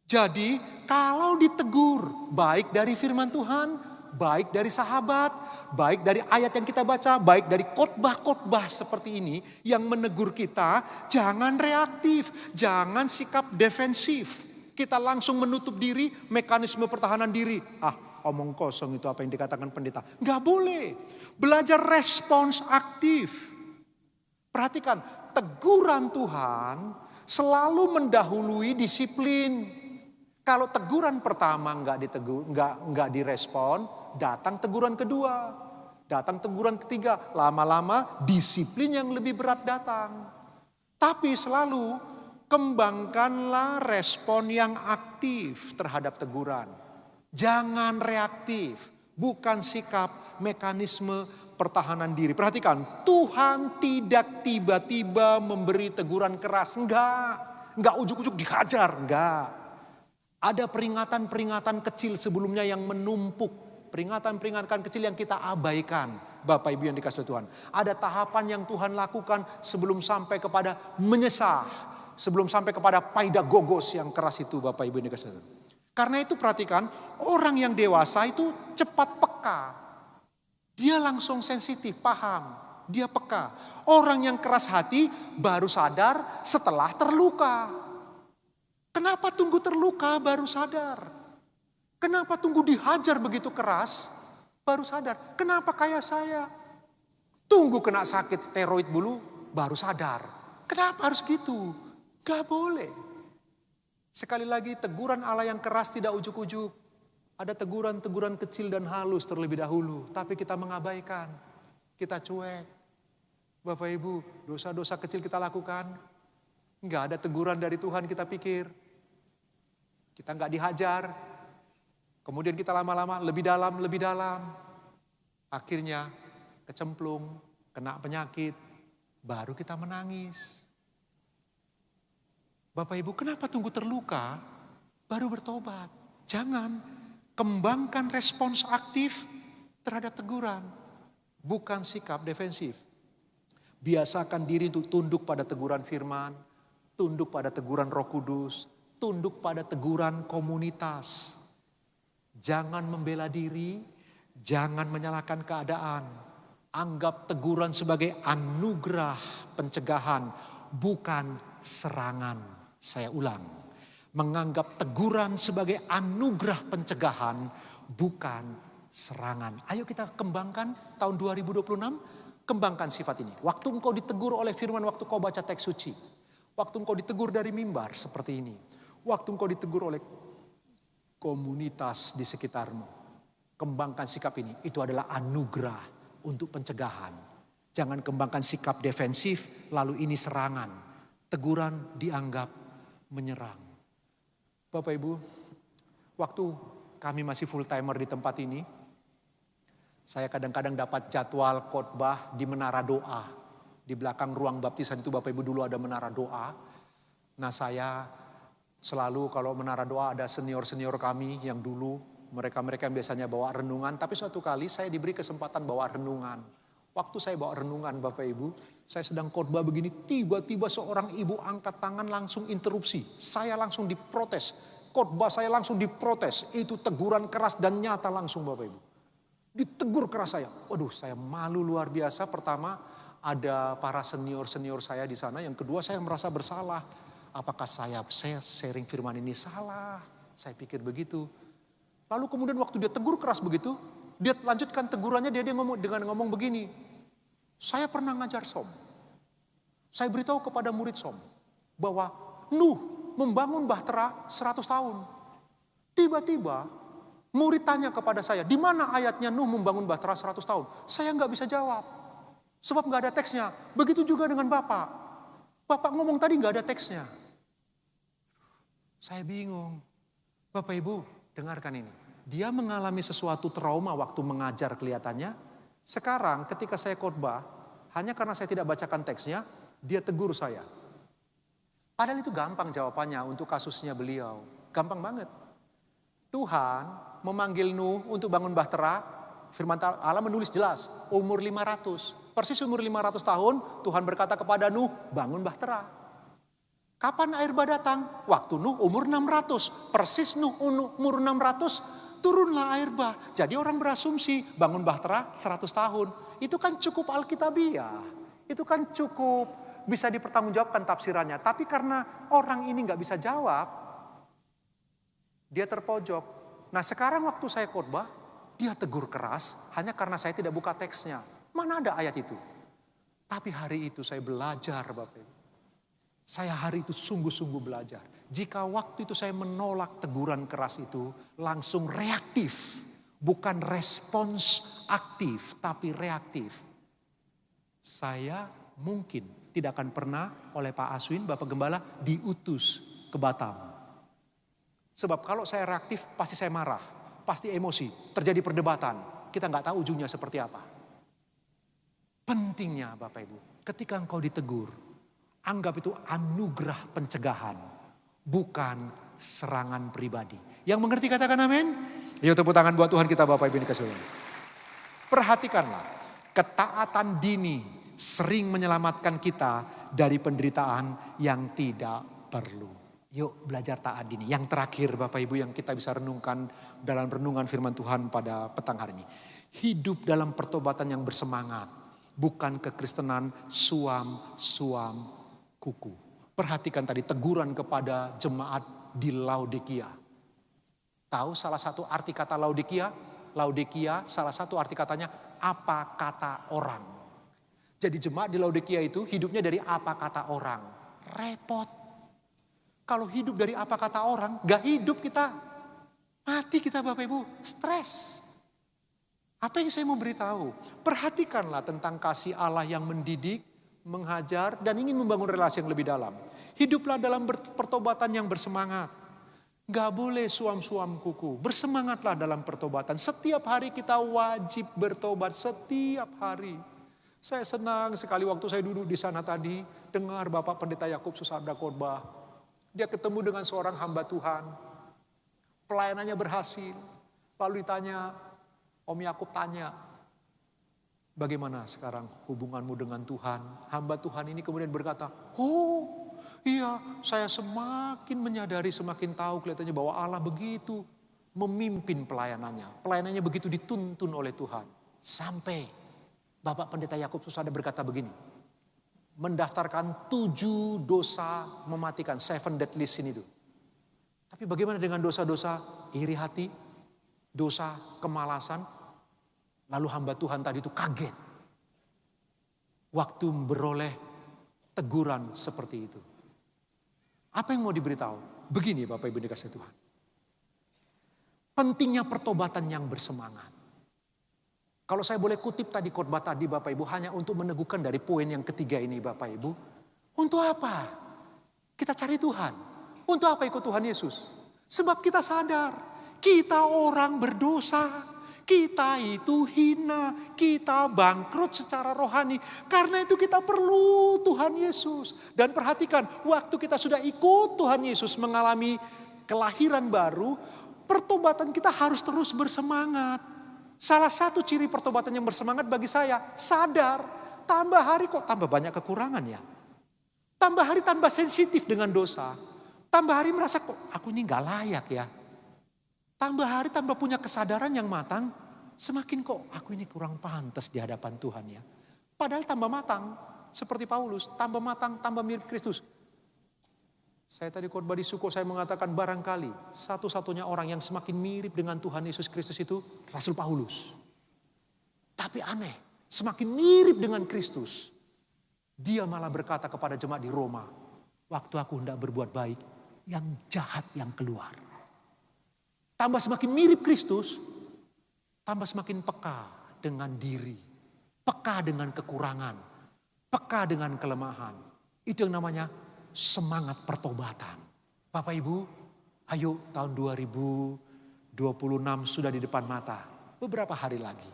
Jadi kalau ditegur, baik dari firman Tuhan, baik dari sahabat, baik dari ayat yang kita baca, baik dari khotbah-khotbah seperti ini yang menegur kita, jangan reaktif, jangan sikap defensif. Kita langsung menutup diri, mekanisme pertahanan diri. Omong kosong itu apa yang dikatakan pendeta. Nggak boleh. Belajar respons aktif. Perhatikan, teguran Tuhan selalu mendahului disiplin. Kalau teguran pertama nggak direspon, datang teguran kedua, datang teguran ketiga, lama-lama disiplin yang lebih berat datang. Tapi selalu kembangkanlah respon yang aktif terhadap teguran. Jangan reaktif, bukan sikap mekanisme pertahanan diri. Perhatikan, Tuhan tidak tiba-tiba memberi teguran keras, enggak. nggak ujuk-ujuk dihajar, nggak. Ada peringatan-peringatan kecil sebelumnya yang menumpuk. Peringatan-peringatan kecil yang kita abaikan. Bapak Ibu yang dikasihi Tuhan. Ada tahapan yang Tuhan lakukan sebelum sampai kepada menyesah. Sebelum sampai kepada paidagogos yang keras itu, Bapak Ibu yang dikasihi Tuhan. Karena itu perhatikan, orang yang dewasa itu cepat peka. Dia langsung sensitif, paham. Dia peka. Orang yang keras hati baru sadar setelah terluka. Kenapa tunggu terluka baru sadar? Kenapa tunggu dihajar begitu keras baru sadar? Kenapa kayak saya? Tunggu kena sakit steroid dulu baru sadar. Kenapa harus gitu? Gak boleh. Sekali lagi teguran Allah yang keras tidak ujuk-ujuk. Ada teguran-teguran kecil dan halus terlebih dahulu. Tapi kita mengabaikan. Kita cuek. Bapak Ibu, dosa-dosa kecil kita lakukan. Nggak ada teguran dari Tuhan kita pikir. Kita nggak dihajar. Kemudian kita lama-lama lebih dalam. Akhirnya kecemplung, kena penyakit. Baru kita menangis. Bapak Ibu, kenapa tunggu terluka baru bertobat? Jangan. Kembangkan respons aktif terhadap teguran. Bukan sikap defensif. Biasakan diri untuk tunduk pada teguran firman. Tunduk pada teguran Roh Kudus. Tunduk pada teguran komunitas. Jangan membela diri. Jangan menyalahkan keadaan. Anggap teguran sebagai anugerah pencegahan. Bukan serangan. Saya ulang. Menganggap teguran sebagai anugerah pencegahan, bukan serangan. Ayo kita kembangkan tahun 2026, kembangkan sifat ini. Waktu engkau ditegur oleh firman, waktu kau baca teks suci. Waktu engkau ditegur dari mimbar seperti ini. Waktu engkau ditegur oleh komunitas di sekitarmu. Kembangkan sikap ini, itu adalah anugerah untuk pencegahan. Jangan kembangkan sikap defensif, lalu ini serangan. Teguran dianggap menyerang. Bapak Ibu, waktu kami masih full timer di tempat ini, saya kadang-kadang dapat jadwal khotbah di menara doa. Di belakang ruang baptisan itu Bapak Ibu dulu ada menara doa. Nah saya selalu kalau menara doa ada senior-senior kami yang dulu, mereka-mereka yang biasanya bawa renungan. Tapi suatu kali saya diberi kesempatan bawa renungan. Waktu saya bawa renungan Bapak Ibu, saya sedang khotbah begini, tiba-tiba seorang ibu angkat tangan langsung interupsi. Saya langsung diprotes. Khotbah saya langsung diprotes. Itu teguran keras dan nyata langsung Bapak Ibu. Ditegur keras saya. Waduh, saya malu luar biasa. Pertama, ada para senior-senior saya di sana. Yang kedua, saya merasa bersalah. Apakah saya sharing firman ini salah? Saya pikir begitu. Lalu kemudian waktu dia tegur keras begitu, dia lanjutkan tegurannya, dia ngomong dengan ngomong begini. Saya pernah ngajar SOM. Saya beritahu kepada murid SOM bahwa Nuh membangun Bahtera 100 tahun. Tiba-tiba murid tanya kepada saya, di mana ayatnya Nuh membangun Bahtera 100 tahun? Saya nggak bisa jawab. Sebab nggak ada teksnya. Begitu juga dengan Bapak. Bapak ngomong tadi nggak ada teksnya. Saya bingung. Bapak Ibu, dengarkan ini. Dia mengalami sesuatu trauma waktu mengajar kelihatannya. Sekarang ketika saya khotbah, hanya karena saya tidak bacakan teksnya, dia tegur saya. Padahal itu gampang jawabannya untuk kasusnya beliau. Gampang banget. Tuhan memanggil Nuh untuk bangun Bahtera, firman Allah menulis jelas, umur 500. Persis umur 500 tahun, Tuhan berkata kepada Nuh, bangun Bahtera. Kapan air bah datang? Waktu Nuh umur 600. Persis Nuh umur 600, turunlah air bah. Jadi orang berasumsi bangun Bahtera 100 tahun. Itu kan cukup alkitabiah. Itu kan cukup bisa dipertanggungjawabkan tafsirannya. Tapi karena orang ini nggak bisa jawab, dia terpojok. Nah sekarang waktu saya khotbah, dia tegur keras hanya karena saya tidak buka teksnya. Mana ada ayat itu? Tapi hari itu saya belajar Bapak Ibu. Saya hari itu sungguh-sungguh belajar. Jika waktu itu saya menolak teguran keras itu, langsung reaktif. Bukan respons aktif, tapi reaktif. Saya mungkin tidak akan pernah oleh Pak Aswin, Bapak Gembala, diutus ke Batam. Sebab kalau saya reaktif, pasti saya marah. Pasti emosi, terjadi perdebatan. Kita nggak tahu ujungnya seperti apa. Pentingnya Bapak Ibu, ketika engkau ditegur, Anggap itu anugerah pencegahan, bukan serangan pribadi. Yang mengerti katakan amin. Yuk tepuk tangan buat Tuhan kita Bapak Ibu yang dikasihi Allah. Perhatikanlah, ketaatan dini sering menyelamatkan kita dari penderitaan yang tidak perlu. Yuk belajar taat dini. Yang terakhir Bapak Ibu yang kita bisa renungkan dalam renungan firman Tuhan pada petang hari ini. Hidup dalam pertobatan yang bersemangat, bukan kekristenan suam-suam kuku. Perhatikan tadi teguran kepada jemaat di Laodikia. Tahu salah satu arti kata Laodikia? Laodikia salah satu arti katanya apa kata orang. Jadi jemaat di Laodikia itu hidupnya dari apa kata orang. Repot. Kalau hidup dari apa kata orang, gak hidup kita. Mati kita Bapak Ibu, stres. Apa yang saya mau beritahu? Perhatikanlah tentang kasih Allah yang mendidik, menghajar, dan ingin membangun relasi yang lebih dalam. Hiduplah dalam pertobatan yang bersemangat. Gak boleh suam-suam kuku. Bersemangatlah dalam pertobatan. Setiap hari kita wajib bertobat. Setiap hari. Saya senang sekali waktu saya duduk di sana tadi. Dengar Bapak Pendeta Yakub Susada khotbah. Dia ketemu dengan seorang hamba Tuhan. Pelayanannya berhasil. Lalu ditanya, Om Yakub tanya, bagaimana sekarang hubunganmu dengan Tuhan? Hamba Tuhan ini kemudian berkata, oh iya saya semakin menyadari, semakin tahu kelihatannya bahwa Allah begitu memimpin pelayanannya. Pelayanannya begitu dituntun oleh Tuhan. Sampai Bapak Pendeta Yakub Susada berkata begini, mendaftarkan 7 dosa mematikan, 7 deadly sin itu. Tapi bagaimana dengan dosa-dosa iri hati, dosa kemalasan? Lalu hamba Tuhan tadi itu kaget. Waktu beroleh teguran seperti itu. Apa yang mau diberitahu? Begini Bapak Ibu dikasih Tuhan. Pentingnya pertobatan yang bersemangat. Kalau saya boleh kutip tadi khotbah tadi Bapak Ibu, hanya untuk meneguhkan dari poin yang ketiga ini Bapak Ibu. Untuk apa? Kita cari Tuhan. Untuk apa ikut Tuhan Yesus? Sebab kita sadar, kita orang berdosa. Kita itu hina, kita bangkrut secara rohani. Karena itu kita perlu Tuhan Yesus. Dan perhatikan, waktu kita sudah ikut Tuhan Yesus mengalami kelahiran baru, pertobatan kita harus terus bersemangat. Salah satu ciri pertobatan yang bersemangat bagi saya, sadar, tambah hari kok tambah banyak kekurangan ya. Tambah hari tambah sensitif dengan dosa. Tambah hari merasa kok aku ini gak layak ya. Tambah hari tambah punya kesadaran yang matang, semakin kok aku ini kurang pantas di hadapan Tuhan ya. Padahal tambah matang, seperti Paulus, tambah matang, tambah mirip Kristus. Saya tadi khotbah di Suko, saya mengatakan barangkali satu-satunya orang yang semakin mirip dengan Tuhan Yesus Kristus itu Rasul Paulus. Tapi aneh, semakin mirip dengan Kristus, dia malah berkata kepada jemaat di Roma, waktu aku hendak berbuat baik, yang jahat yang keluar. Tambah semakin mirip Kristus, tambah semakin peka dengan diri, peka dengan kekurangan, peka dengan kelemahan. Itu yang namanya semangat pertobatan. Bapak Ibu, ayo tahun 2026 sudah di depan mata. Beberapa hari lagi.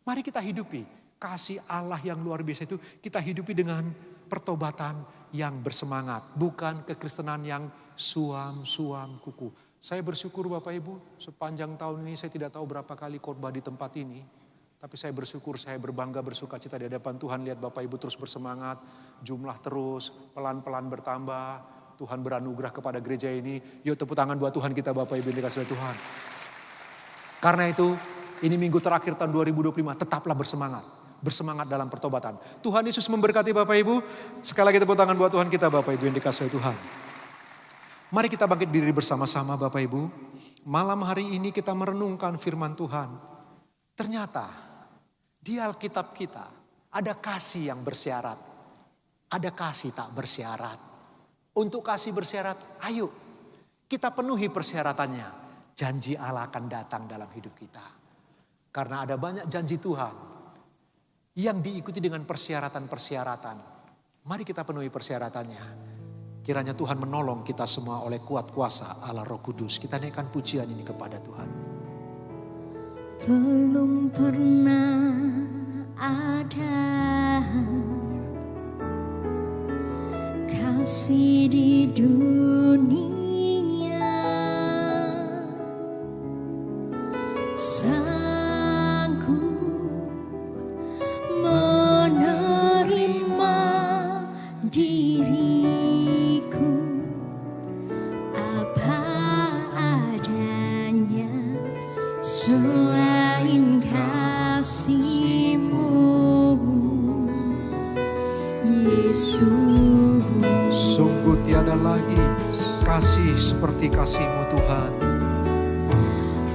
Mari kita hidupi kasih Allah yang luar biasa itu, kita hidupi dengan pertobatan yang bersemangat. Bukan kekristenan yang suam-suam kuku. Saya bersyukur Bapak Ibu, sepanjang tahun ini saya tidak tahu berapa kali khotbah di tempat ini. Tapi saya bersyukur, saya berbangga, bersuka cita di hadapan Tuhan. Lihat Bapak Ibu terus bersemangat, jumlah terus pelan-pelan bertambah. Tuhan beranugerah kepada gereja ini. Yuk tepuk tangan buat Tuhan kita Bapak Ibu yang dikasihi oleh Tuhan. Karena itu, ini minggu terakhir tahun 2025, tetaplah bersemangat. Bersemangat dalam pertobatan. Tuhan Yesus memberkati Bapak Ibu. Sekali lagi tepuk tangan buat Tuhan kita Bapak Ibu yang dikasihi oleh Tuhan. Mari kita bangkit diri bersama-sama Bapak Ibu. Malam hari ini kita merenungkan firman Tuhan. Ternyata di Alkitab kita ada kasih yang bersyarat. Ada kasih tak bersyarat. Untuk kasih bersyarat, ayo kita penuhi persyaratannya. Janji Allah akan datang dalam hidup kita. Karena ada banyak janji Tuhan yang diikuti dengan persyaratan-persyaratan. Mari kita penuhi persyaratannya. Kiranya Tuhan menolong kita semua oleh kuat kuasa Allah Roh Kudus. Kita naikkan pujian ini kepada Tuhan. Belum pernah ada kasih di dunia, sanggup menerima diriku apa adanya, selain kasih-Mu, Yesus. Sungguh tiada lagi kasih seperti kasih-Mu Tuhan.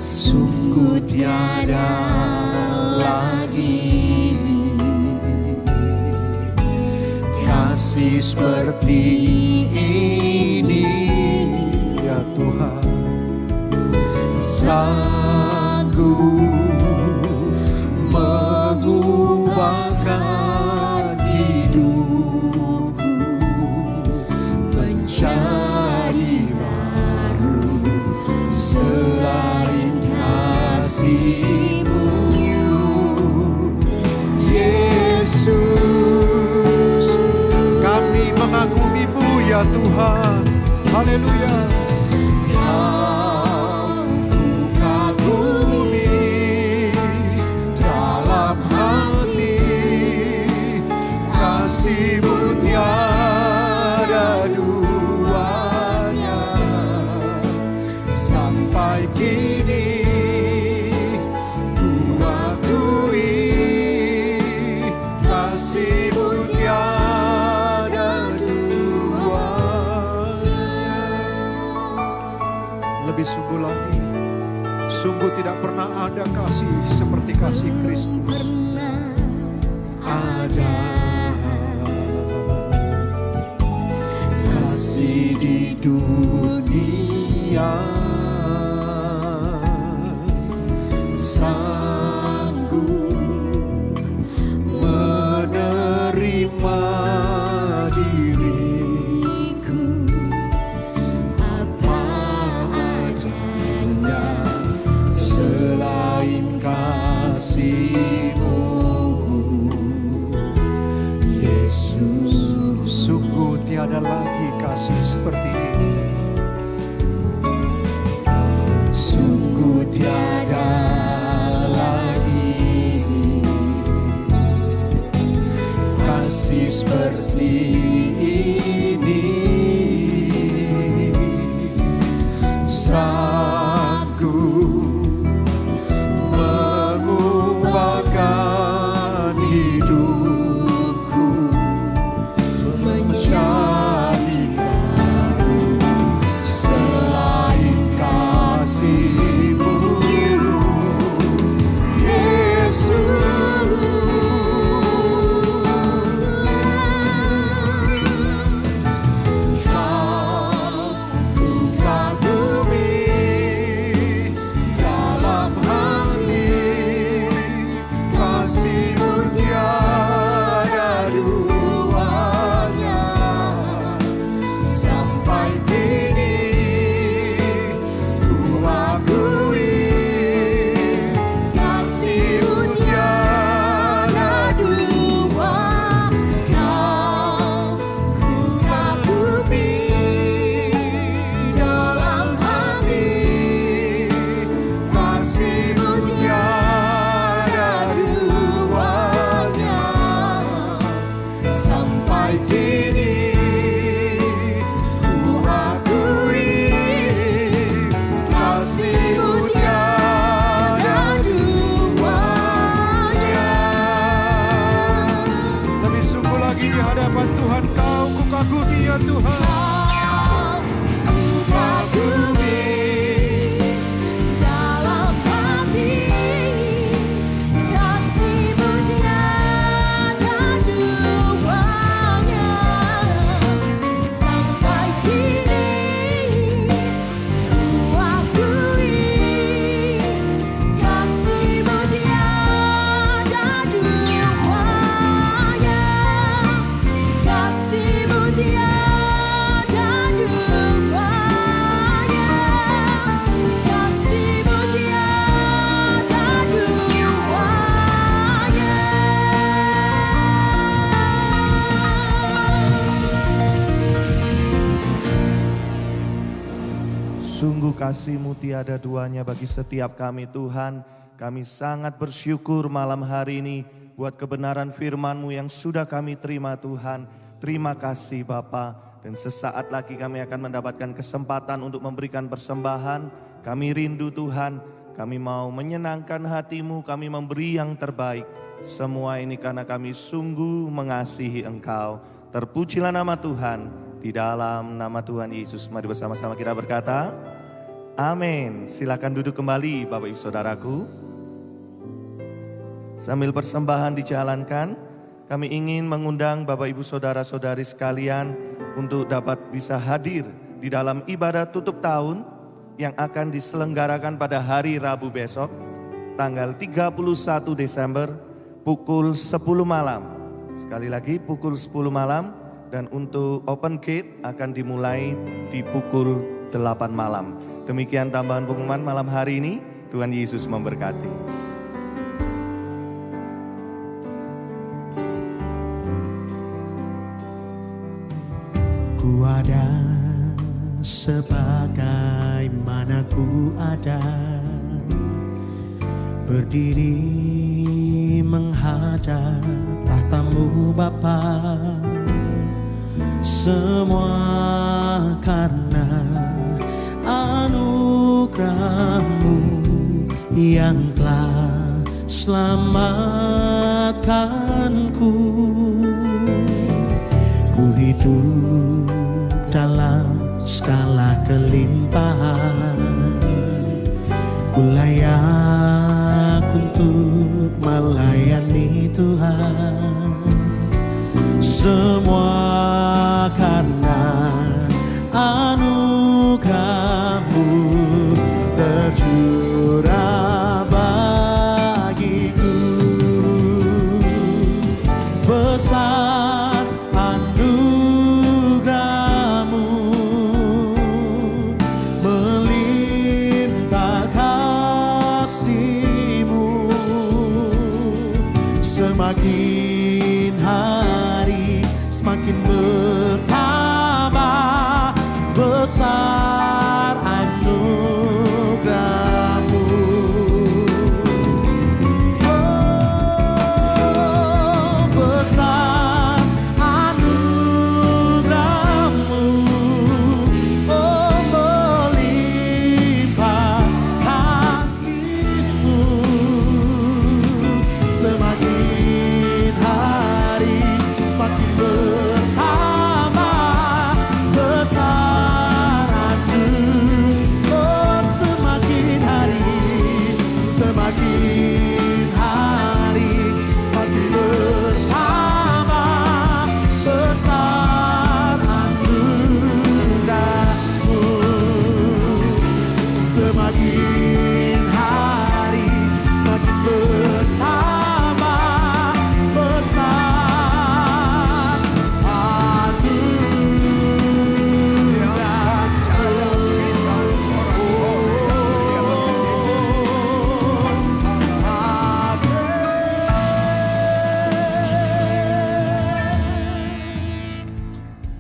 Sungguh tiada lagi kasih seperti ini, Ya Tuhan. sanggup mengubahkan hidupku menjadi baru, selain kasih-Mu, Yesus, kami mengagumi-Mu ya Tuhan. Haleluya. Lebih sungguh lagi, sungguh tidak pernah ada kasih seperti kasih Kristus. ada kasih di dunia, sanggup menerima diriku apa adanya, selain kasih-Mu, Yesus. Sungguh tiada lagi kasih seperti ini. Sungguh tiada lagi kasih seperti ini, sanggup mengubahkan hidupku menjadi baru, selain kasih-Mu, Yesus. Kau ku kagumi dalam hati, kasih-Mu tiada duanya, sampai kini ku akui kasih-Mu tiada dua. Kau ku kagumi dalam hati, kasih-Mu tiada duanya, sampai kini ku akui kasih-Mu tiada duanya. Lebih sungguh lagi di hadapan Tuhan, Kau ku kagumi ya Tuhan. Kau ku kagumi dalam hati, kasih-Mu tiada duanya, sampai kini ku akui kasih-Mu tiada duanya, kasih-Mu tiada kasih-Mu tiada duanya bagi setiap kami Tuhan. Kami sangat bersyukur malam hari ini buat kebenaran firman-Mu yang sudah kami terima Tuhan. Terima kasih Bapa. Dan sesaat lagi kami akan mendapatkan kesempatan untuk memberikan persembahan. Kami rindu Tuhan, kami mau menyenangkan hati-Mu, kami memberi yang terbaik. Semua ini karena kami sungguh mengasihi Engkau. Terpujilah nama Tuhan, di dalam nama Tuhan Yesus. Mari bersama-sama kita berkata, amin. Silakan duduk kembali Bapak Ibu Saudaraku. Sambil persembahan dijalankan, kami ingin mengundang Bapak Ibu Saudara-saudari sekalian untuk dapat bisa hadir di dalam ibadah tutup tahun yang akan diselenggarakan pada hari Rabu besok, tanggal 31 Desember pukul 10 malam. Sekali lagi pukul 10 malam, dan untuk open gate akan dimulai di pukul 8 malam. Demikian tambahan pengumuman malam hari ini. Tuhan Yesus memberkati. Ku ada sebagaimana ku ada, berdiri menghadap tahta-Mu Bapa. Semua karena anugerah-Mu yang telah selamatkanku. Ku hidup dalam skala kelimpahan, ku layak untuk melayani Tuhan. Semua karena anugerah-Mu tercurah bagiku. Besar anugerah-Mu, melimpah kasih-Mu. Semakin hari semakin bertambah besar anugerah-Mu. Oh, besar anugerah-Mu, oh melimpah kasih-Mu. Semakin hari semakin bertambah besar anugerah-Mu. Oh, semakin hari semakin bertambah besar anugerah-Mu. Semakin hari semakin bertambah besar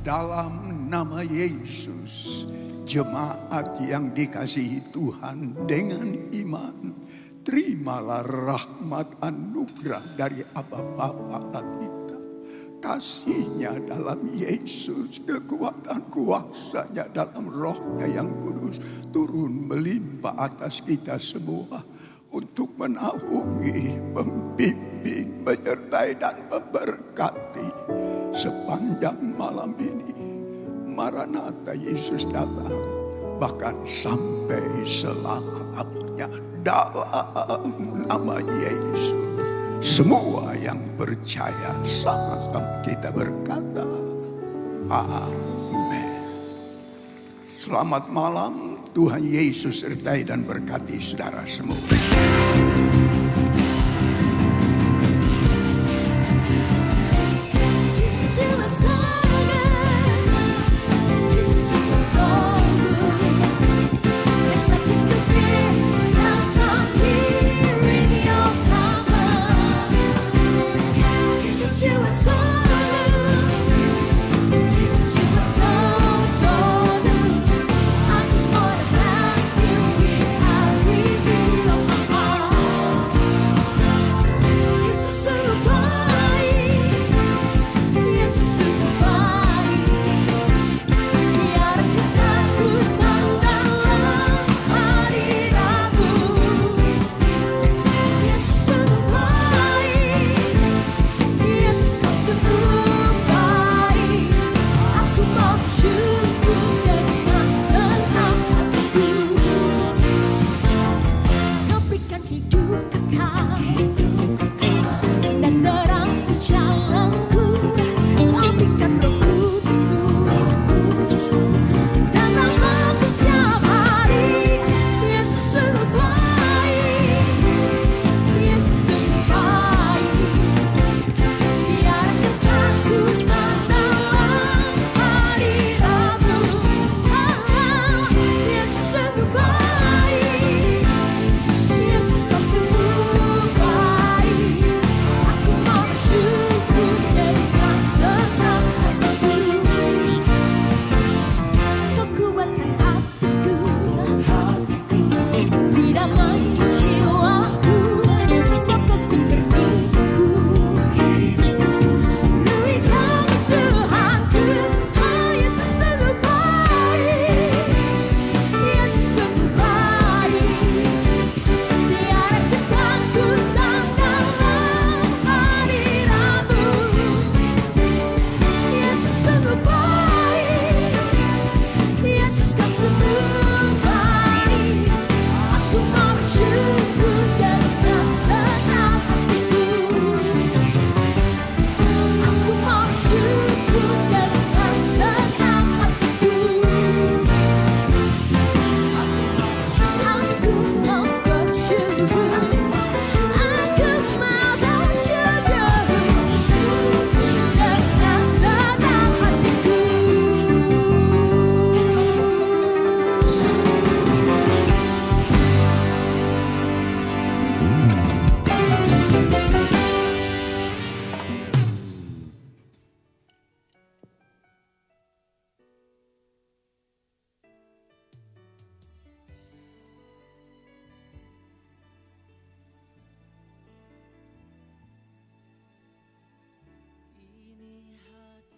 Dalam nama Yesus, jemaat yang dikasihi Tuhan dengan iman, terimalah rahmat anugerah dari Aba Bapa kita. Kasih-Nya dalam Yesus, kekuatan kuasa-Nya dalam Roh-Nya yang kudus turun melimpah atas kita semua untuk menaungi, membimbing, menyertai dan memberkati sepanjang malam ini. Maranatha, Yesus datang, bahkan sampai selamanya. Dalam nama Yesus, semua yang percaya sama-sama kita berkata amin. Selamat malam, Tuhan Yesus sertai dan berkati saudara semua.